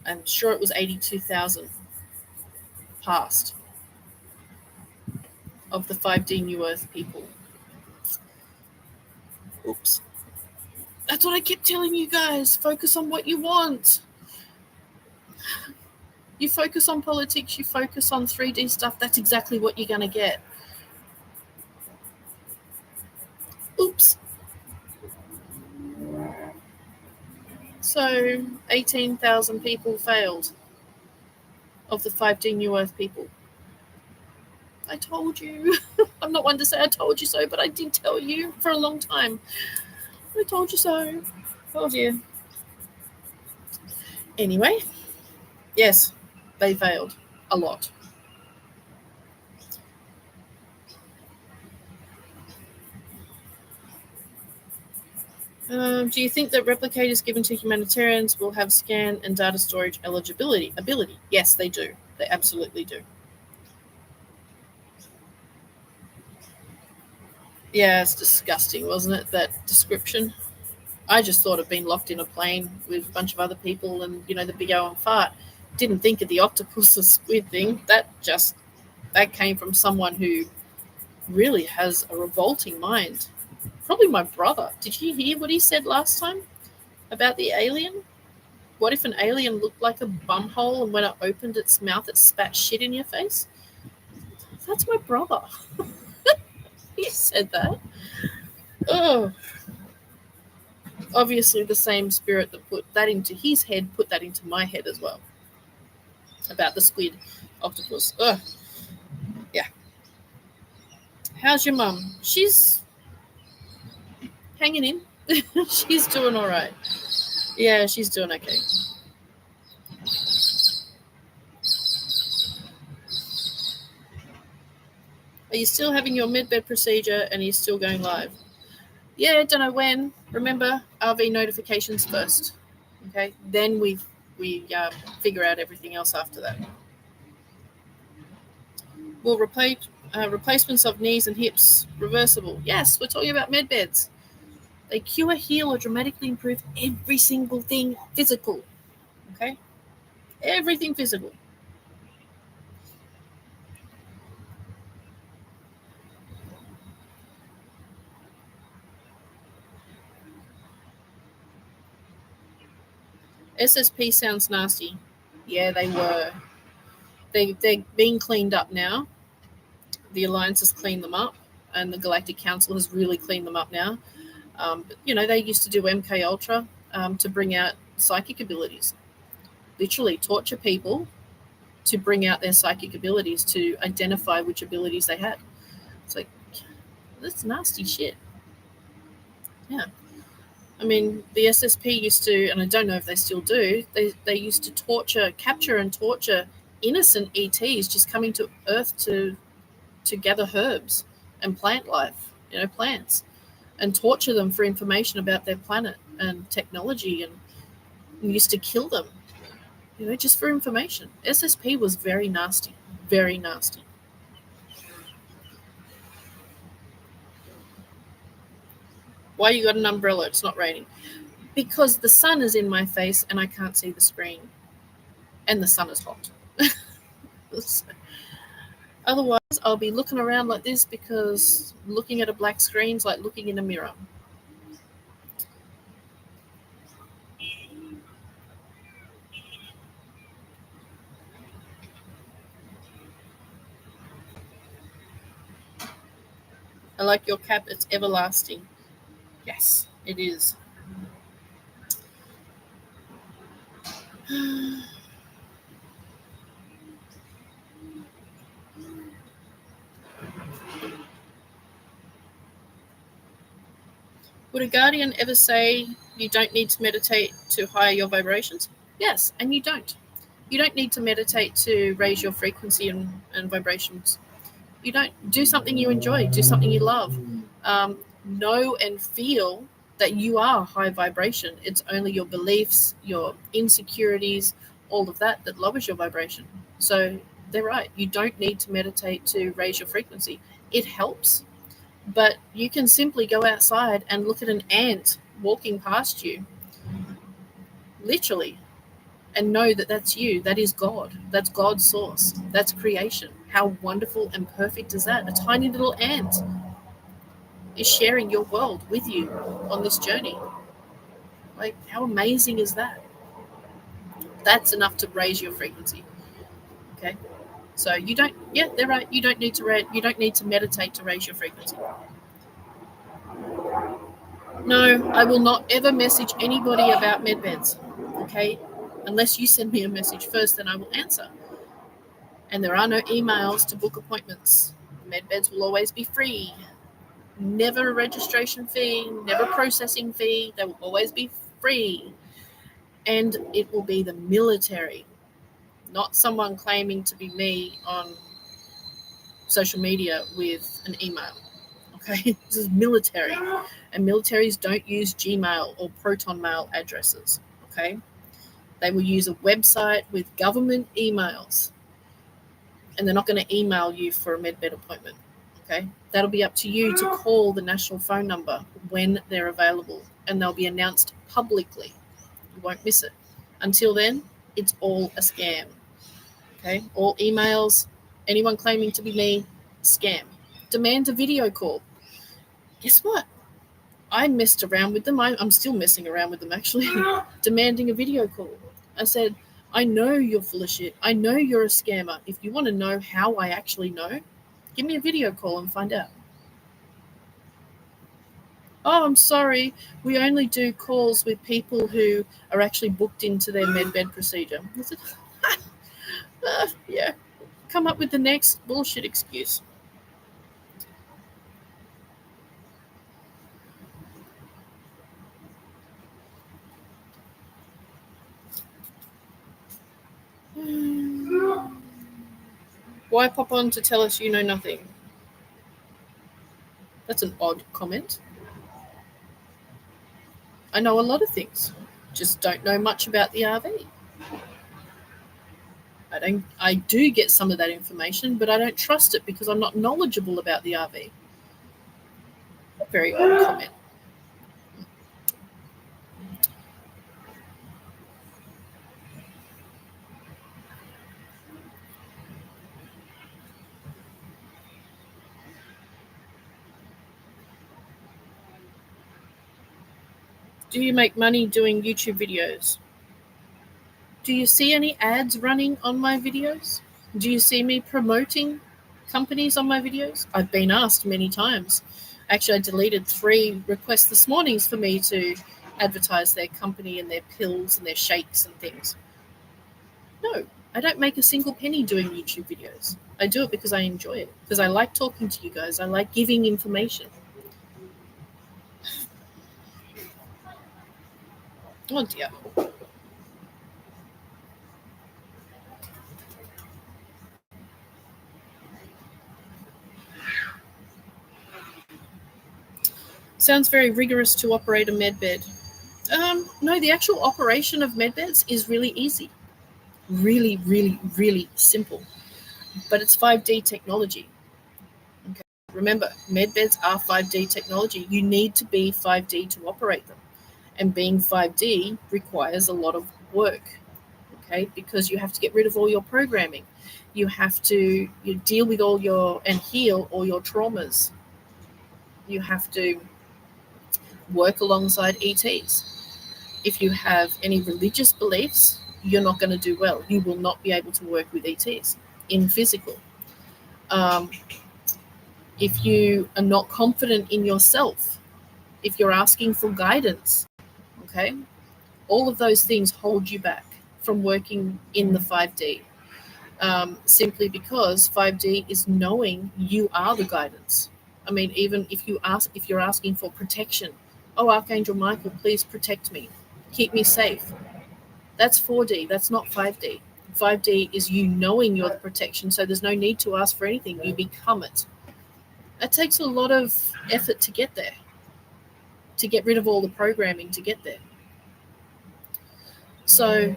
S1: I'm sure it was 82,000 passed of the 5D New Earth people. Oops. That's what I kept telling you guys. Focus on what you want. You focus on politics, you focus on 3D stuff, that's exactly what you're going to get. Oops. So 18,000 people failed of the 5D New Earth people. I told you. I'm not one to say I told you so, but I did tell you for a long time. I told you so. Told you. Anyway, yes, they failed a lot. Do you think that replicators given to humanitarians will have scan and data storage ability? Yes, they do. They absolutely do. Yeah, it's disgusting, wasn't it, that description? I just thought of being locked in a plane with a bunch of other people and, the big old fart. Didn't think of the octopus or squid thing. That came from someone who really has a revolting mind. Probably my brother. Did you hear what he said last time about the alien? What if an alien looked like a bumhole and when it opened its mouth it spat shit in your face? That's my brother. He said that. Oh, obviously the same spirit that put that into his head put that into my head as well. About the squid octopus. Ugh. Yeah. How's your mum? She's hanging in. She's doing all right. Yeah, she's doing okay. Are you still having your medbed procedure and are you still going live? Yeah, don't know when. Remember, RV notifications first. Okay, then we figure out everything else after that. Will replacements of knees and hips reversible? Yes, we're talking about med beds. They cure, heal, or dramatically improve every single thing physical. Okay, everything physical. SSP sounds nasty. Yeah, they were. They're being cleaned up now. The Alliance has cleaned them up, and the Galactic Council has really cleaned them up now. But, they used to do MK Ultra to bring out psychic abilities. Literally torture people to bring out their psychic abilities, to identify which abilities they had. It's like, that's nasty shit. Yeah. I mean, the SSP used to, and I don't know if they still do, they used to capture and torture innocent ETs just coming to Earth to gather herbs and plant life, plants, and torture them for information about their planet and technology, and used to kill them, just for information. SSP was very nasty, very nasty. Why you got an umbrella? It's not raining. Because the sun is in my face and I can't see the screen. And the sun is hot. Otherwise, I'll be looking around like this because looking at a black screen is like looking in a mirror. I like your cap. It's everlasting. Yes, it is. Would a guardian ever say you don't need to meditate to higher your vibrations? Yes, and you don't. You don't need to meditate to raise your frequency and vibrations. You don't. Do something you enjoy. Do something you love. Know and feel that you are high vibration. It's only your beliefs, your insecurities, all of that lowers your vibration. So they're right. You don't need to meditate to raise your frequency. It helps, but you can simply go outside and look at an ant walking past you, literally, and know that that's you. That is God. That's God's source. That's creation. How wonderful and perfect is that? A tiny little ant is sharing your world with you on this journey. Like, how amazing is that? That's enough to raise your frequency. Okay, so you don't. Yeah, they're right. You don't need to. You don't need to meditate to raise your frequency. No, I will not ever message anybody about medbeds. Okay, unless you send me a message first, then I will answer. And there are no emails to book appointments. Medbeds will always be free. Never a registration fee, never a processing fee. They will always be free. And it will be the military, not someone claiming to be me on social media with an email. Okay, this is military. And militaries don't use Gmail or Proton Mail addresses. Okay, they will use a website with government emails. And they're not going to email you for a medbed appointment. Okay, that'll be up to you to call the national phone number when they're available, and they'll be announced publicly. You won't miss it. Until then, it's all a scam. Okay, all emails, anyone claiming to be me, scam. Demand a video call. Guess what? I messed around with them. I'm still messing around with them, actually. Demanding a video call. I said, I know you're full of shit. I know you're a scammer. If you want to know how I actually know, give me a video call and find out. Oh, I'm sorry. We only do calls with people who are actually booked into their medbed procedure. I said, yeah. Come up with the next bullshit excuse. Why pop on to tell us you know nothing? That's an odd comment. I know a lot of things, just don't know much about the RV. I do get some of that information, but I don't trust it because I'm not knowledgeable about the RV. A very odd comment. Do you make money doing YouTube videos? Do you see any ads running on my videos? Do you see me promoting companies on my videos? I've been asked many times. Actually, I deleted 3 requests this morning for me to advertise their company and their pills and their shakes and things. No, I don't make a single penny doing YouTube videos. I do it because I enjoy it, because I like talking to you guys. I like giving information. Oh dear. Sounds very rigorous to operate a medbed. No, the actual operation of medbeds is really easy. Really, really, really simple. But it's 5D technology. Okay. Remember, medbeds are 5D technology. You need to be 5D to operate them. And being 5D requires a lot of work. Okay, because you have to get rid of all your programming. You have to deal with and heal all your traumas. You have to work alongside ETs. If you have any religious beliefs, you're not going to do well. You will not be able to work with ETs in physical. if you are not confident in yourself, if you're asking for guidance, okay, all of those things hold you back from working in the 5D. Simply because 5D is knowing you are the guidance. I mean, even if you're asking for protection, oh, Archangel Michael, please protect me, keep me safe. That's 4D. That's not 5D. 5D is you knowing you're the protection, so there's no need to ask for anything. You become it. It takes a lot of effort to get there, to get rid of all the programming to get there. So,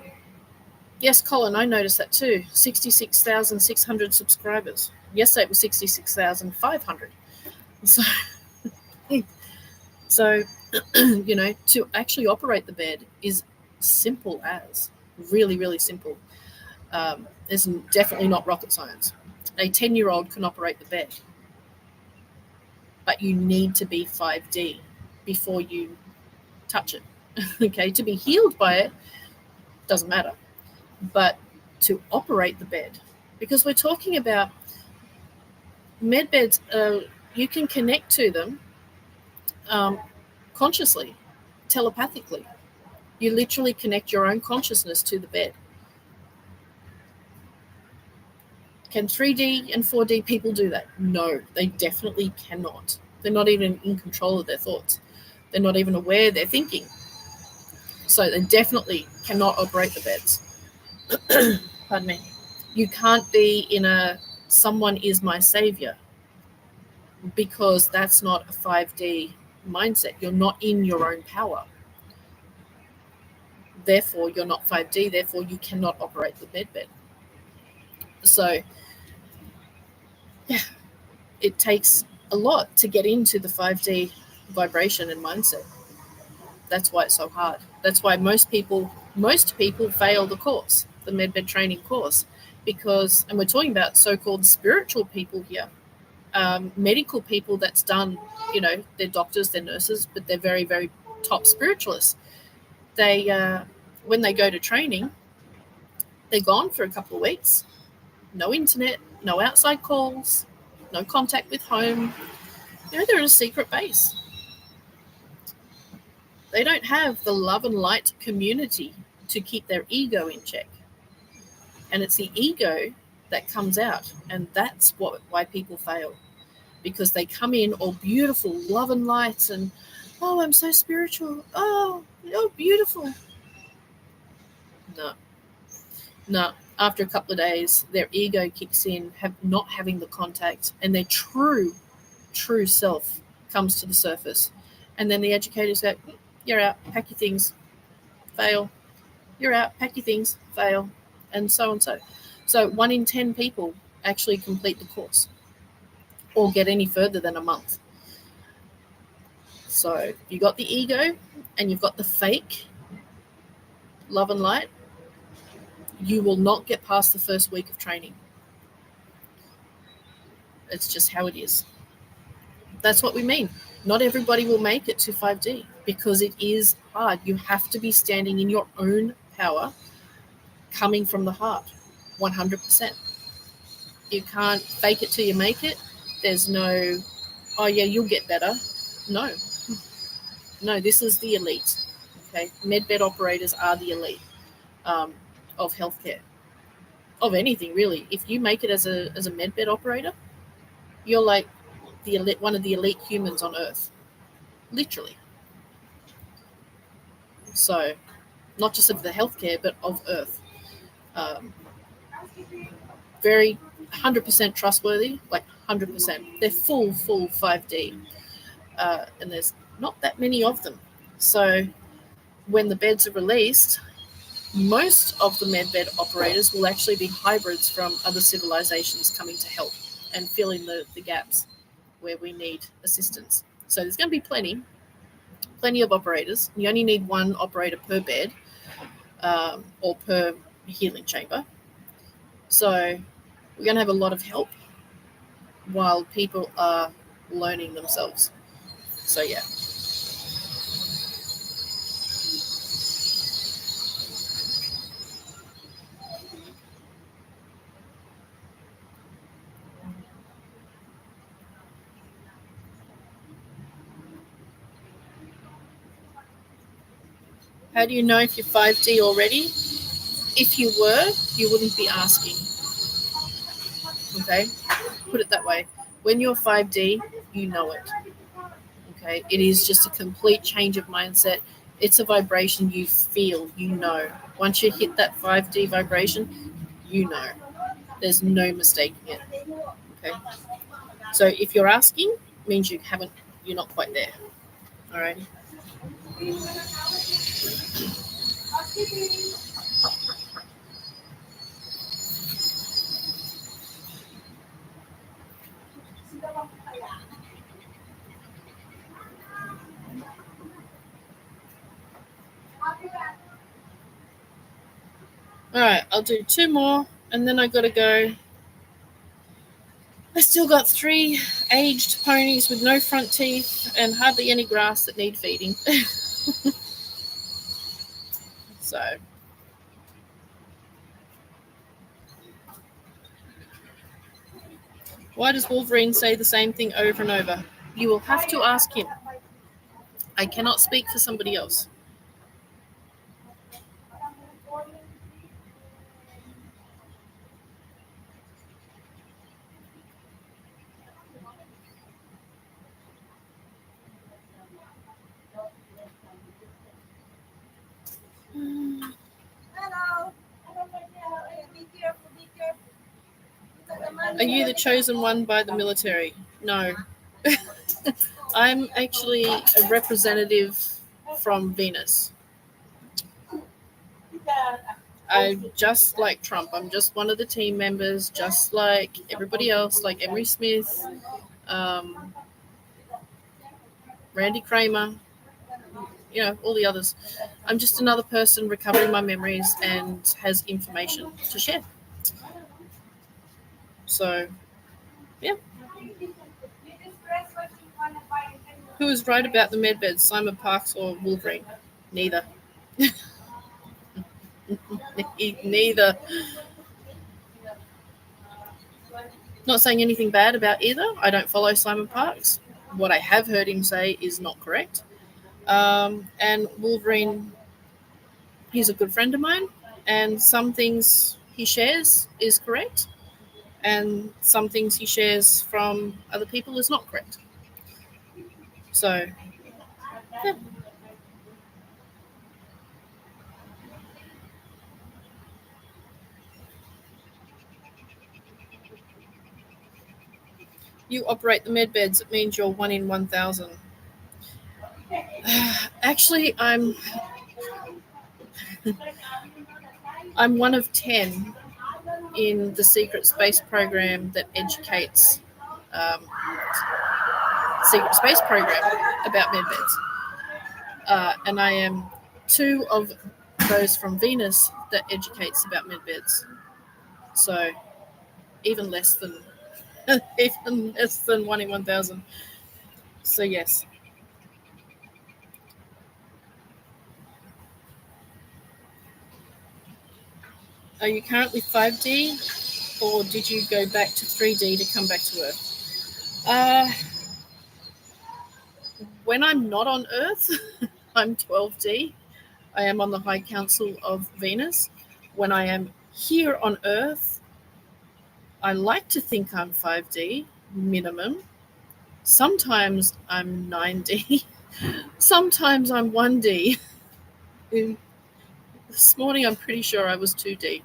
S1: yes, Colin, I noticed that too. 66,600 subscribers. Yesterday it was 66,500. So, to actually operate the bed is simple as, really, really simple. It's definitely not rocket science. A 10-year-old can operate the bed, but you need to be 5D before you touch it. Okay, to be healed by it doesn't matter, but to operate the bed, because we're talking about med beds, you can connect to them consciously, telepathically. You literally connect your own consciousness to the bed. Can 3D and 4D people do that? No, they definitely cannot. They're not even in control of their thoughts. They're not even aware they're thinking. So they definitely cannot operate the beds. Pardon me. You can't be in a someone is my savior, because that's not a 5D mindset. You're not in your own power. Therefore, you're not 5D. Therefore, you cannot operate the med bed. So, yeah, it takes a lot to get into the 5D vibration and mindset. That's why it's so hard. That's why most people fail the course, the medbed training course, because, and we're talking about so-called spiritual people here, medical people that's done, they're doctors, they're nurses, but they're very, very top spiritualists. They, when they go to training, they're gone for a couple of weeks, no internet, no outside calls, no contact with home. They're in a secret base. They don't have the love and light community to keep their ego in check. And it's the ego that comes out. And that's why people fail. Because they come in all beautiful, love and light, and, oh, I'm so spiritual. Oh, beautiful. No. After a couple of days, their ego kicks in, not having the contact, and their true self comes to the surface. And then the educators go, you're out, pack your things, fail. You're out, pack your things, fail, and so and so. So 1 in 10 people actually complete the course or get any further than a month. So you got the ego and you've got the fake love and light, you will not get past the first week of training. It's just how it is. That's what we mean. Not everybody will make it to 5D because it is hard. You have to be standing in your own power, coming from the heart, 100%. You can't fake it till you make it. There's no, oh yeah, you'll get better. No, this is the elite. Okay, medbed operators are the elite of healthcare, of anything really. If you make it as a medbed operator, you're like the elite, one of the elite humans on Earth, literally. So, not just of the healthcare, but of Earth. Very 100% trustworthy, like 100%. They're full 5D, and there's not that many of them. So, when the beds are released, most of the medbed operators will actually be hybrids from other civilizations coming to help and fill in the gaps where we need assistance. So there's going to be plenty of operators. You only need one operator per bed or per healing chamber. So we're going to have a lot of help while people are learning themselves. So yeah. How do you know if you're 5D already? If you were, you wouldn't be asking. Okay? Put it that way. When you're 5D, you know it. Okay? It is just a complete change of mindset. It's a vibration you feel, you know. Once you hit that 5D vibration, you know. There's no mistaking it. Okay? So if you're asking, it means you're not quite there. All right? All right, I'll do 2 more, and then I got to go. I still got 3 aged ponies with no front teeth and hardly any grass that need feeding. So, why does Wolverine say the same thing over and over? You will have to ask him. I cannot speak for somebody else. Are you the chosen one by the military? No. I'm actually a representative from Venus. I'm just like Trump. I'm just one of the team members, just like everybody else, like Emery Smith, Randy Kramer, all the others. I'm just another person recovering my memories and has information to share. So, yeah. Who is right about the medbeds, Simon Parks or Wolverine? Neither. Neither. Not saying anything bad about either. I don't follow Simon Parks. What I have heard him say is not correct. And Wolverine, he's a good friend of mine, and some things he shares is correct, and some things he shares from other people is not correct. So, yeah. You operate the med beds, it means you're 1 in 1,000. Actually, I'm one of 10 in the secret space program that educates secret space program about medbeds. And I am 2 of those from Venus that educates about medbeds. So even less than 1 in 1,000. So yes. Are you currently 5D, or did you go back to 3D to come back to Earth? When I'm not on Earth, I'm 12D. I am on the High Council of Venus. When I am here on Earth, I like to think I'm 5D minimum. Sometimes I'm 9D. Sometimes I'm 1D. This morning, I'm pretty sure I was 2D.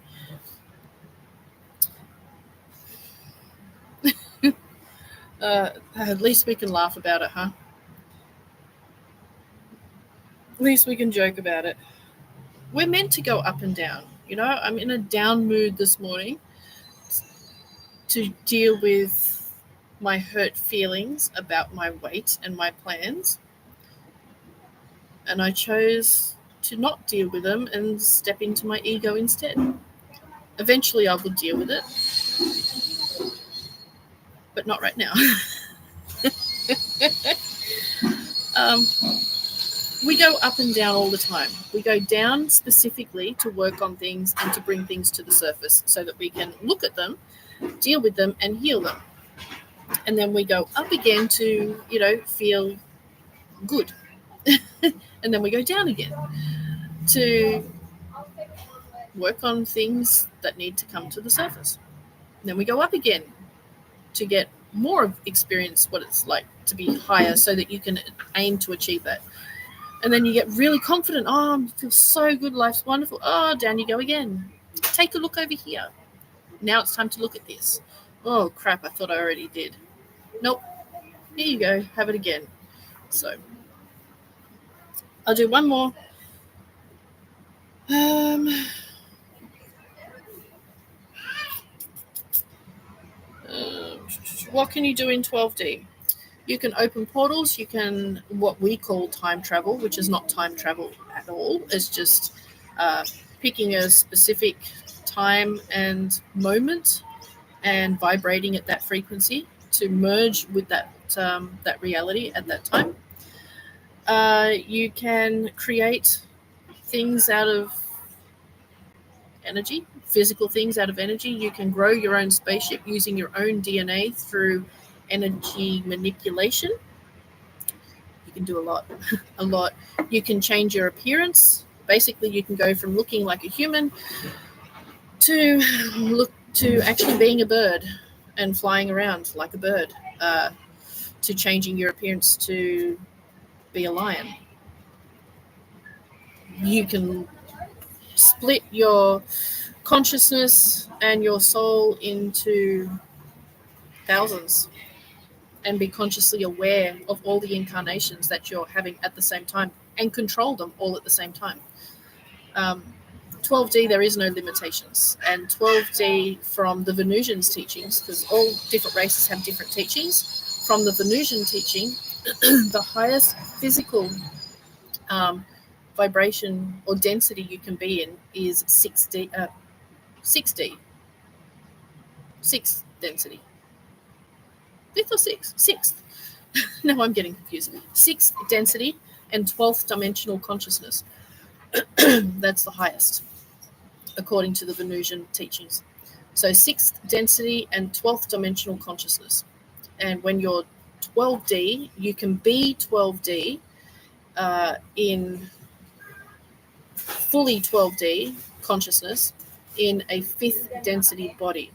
S1: At least we can laugh about it, huh? At least we can joke about it. We're meant to go up and down. I'm in a down mood this morning to deal with my hurt feelings about my weight and my plans. And I chose to not deal with them and step into my ego instead. Eventually I will deal with it, but not right now. We go up and down all the time. We go down specifically to work on things and to bring things to the surface so that we can look at them, deal with them, and heal them. And then we go up again to, feel good. And then we go down again to work on things that need to come to the surface. Then we go up again to get more experience what it's like to be higher so that you can aim to achieve that. And then you get really confident. Oh, I feel so good. Life's wonderful. Oh, down you go again. Take a look over here. Now it's time to look at this. Oh, crap. I thought I already did. Nope. Here you go. Have it again. So I'll do one more. What can you do in 12D? You can open portals. You can what we call time travel, which is not time travel at all. It's just picking a specific time and moment and vibrating at that frequency to merge with that reality at that time. You can create things out of energy, physical things out of energy. You can grow your own spaceship using your own DNA through energy manipulation. You can do a lot. A lot. You can change your appearance. Basically, you can go from looking like a human to actually being a bird and flying around like a bird, to changing your appearance to be a lion. You can split your consciousness and your soul into thousands and be consciously aware of all the incarnations that you're having at the same time and control them all at the same time. 12D, there is no limitations. And 12D from the Venusian's teachings, because all different races have different teachings, from the Venusian teaching, the highest physical vibration or density you can be in is 6D. 6D. 6th density. 5th or 6th? 6th. No, I'm getting confused. 6th density and 12th dimensional consciousness. That's the highest, according to the Venusian teachings. So 6th density and 12th dimensional consciousness. And when you're 12D, you can be 12D in fully 12D consciousness in a 5th density body.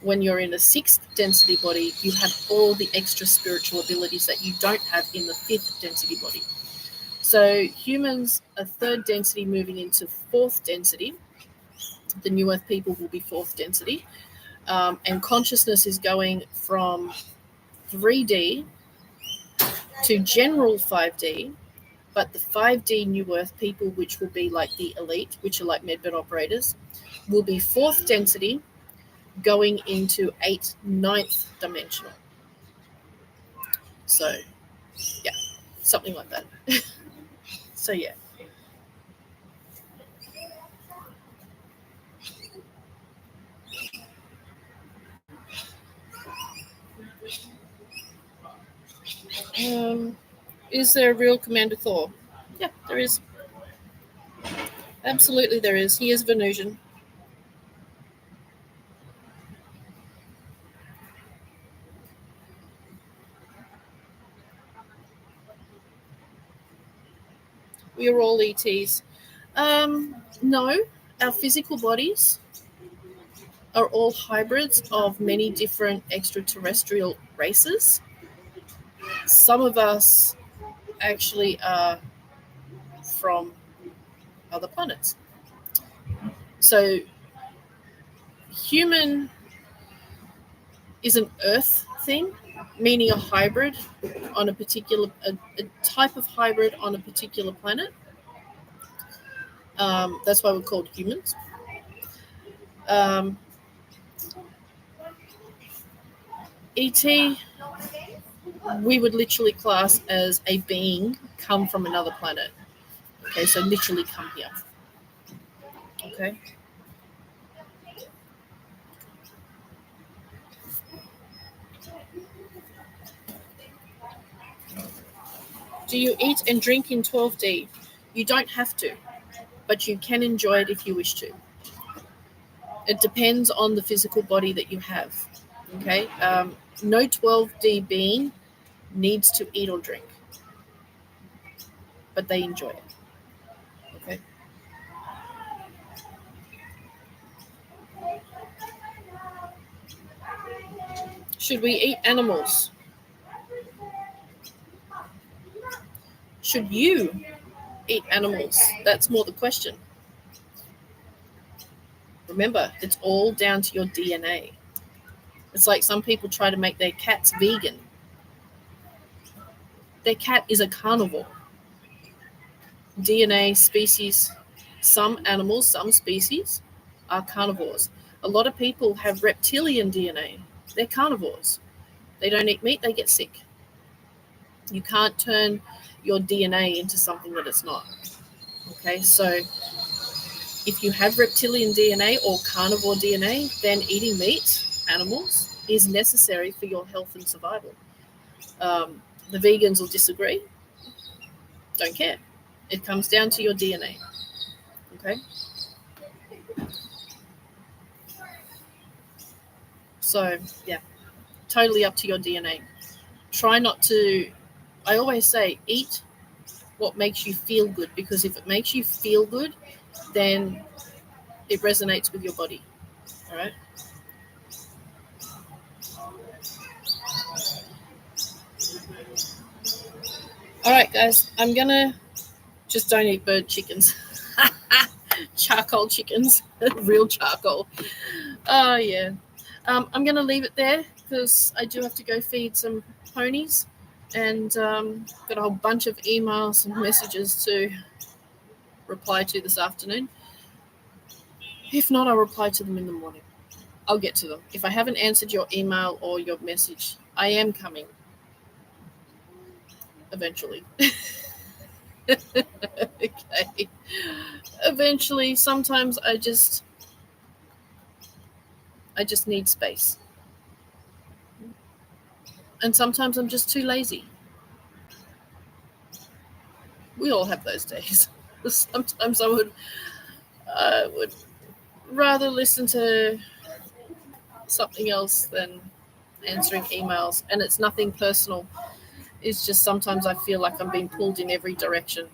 S1: When you're in a 6th density body, you have all the extra spiritual abilities that you don't have in the 5th density body. So humans are 3rd density moving into 4th density. The New Earth people will be 4th density. And consciousness is going from 3D to general 5D, but the 5D New Earth people, which will be like the elite, which are like medbed operators, will be 4th density going into 8th, 9th dimensional. So, yeah, something like that. So, yeah. Is there a real Commander Thor? Yeah, there is. Absolutely there is. He is Venusian. We are all ETs. No, our physical bodies are all hybrids of many different extraterrestrial races. Some of us actually are from other planets. So human is an Earth thing, meaning a hybrid on a particular, a type of hybrid on a particular planet. That's why we're called humans. ET, we would literally class as a being come from another planet. Okay, so literally come here. Okay. Do you eat and drink in 12D? You don't have to, but you can enjoy it if you wish to. It depends on the physical body that you have. Okay. No 12D being needs to eat or drink, but they enjoy it. Okay. Should we eat animals? Should you eat animals? That's more the question. Remember, it's all down to your DNA. It's like some people try to make their cats vegan. Their cat is a carnivore. DNA, species, some animals, some species are carnivores. A lot of people have reptilian DNA. They're carnivores. They don't eat meat, they get sick. You can't turn your DNA into something that it's not. Okay, so if you have reptilian DNA or carnivore DNA, then eating meat, animals, is necessary for your health and survival. The vegans will disagree. Don't care. It comes down to your DNA. Okay? So, yeah, totally up to your DNA. Try not to, I always say, eat what makes you feel good, because if it makes you feel good, then it resonates with your body. All right? All right, guys, I'm going to just don't eat bird chickens. Charcoal chickens, real charcoal. Oh, yeah. I'm going to leave it there because I do have to go feed some ponies, and got a whole bunch of emails and messages to reply to this afternoon. If not, I'll reply to them in the morning. I'll get to them. If I haven't answered your email or your message, I am coming eventually. Okay. Eventually, sometimes I just need space. And sometimes I'm just too lazy. We all have those days. Sometimes I would rather listen to something else than answering emails. And it's nothing personal. It's just sometimes I feel like I'm being pulled in every direction,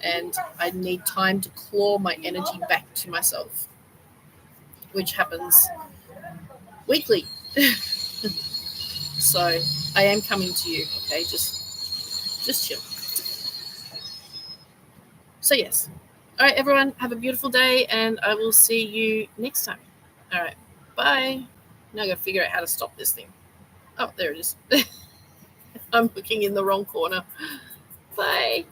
S1: and I need time to claw my energy back to myself, which happens weekly. So I am coming to you, okay? Just chill. So yes. All right, everyone, have a beautiful day, and I will see you next time. All right, bye. Now I got to figure out how to stop this thing. Oh, there it is. I'm looking in the wrong corner. Bye.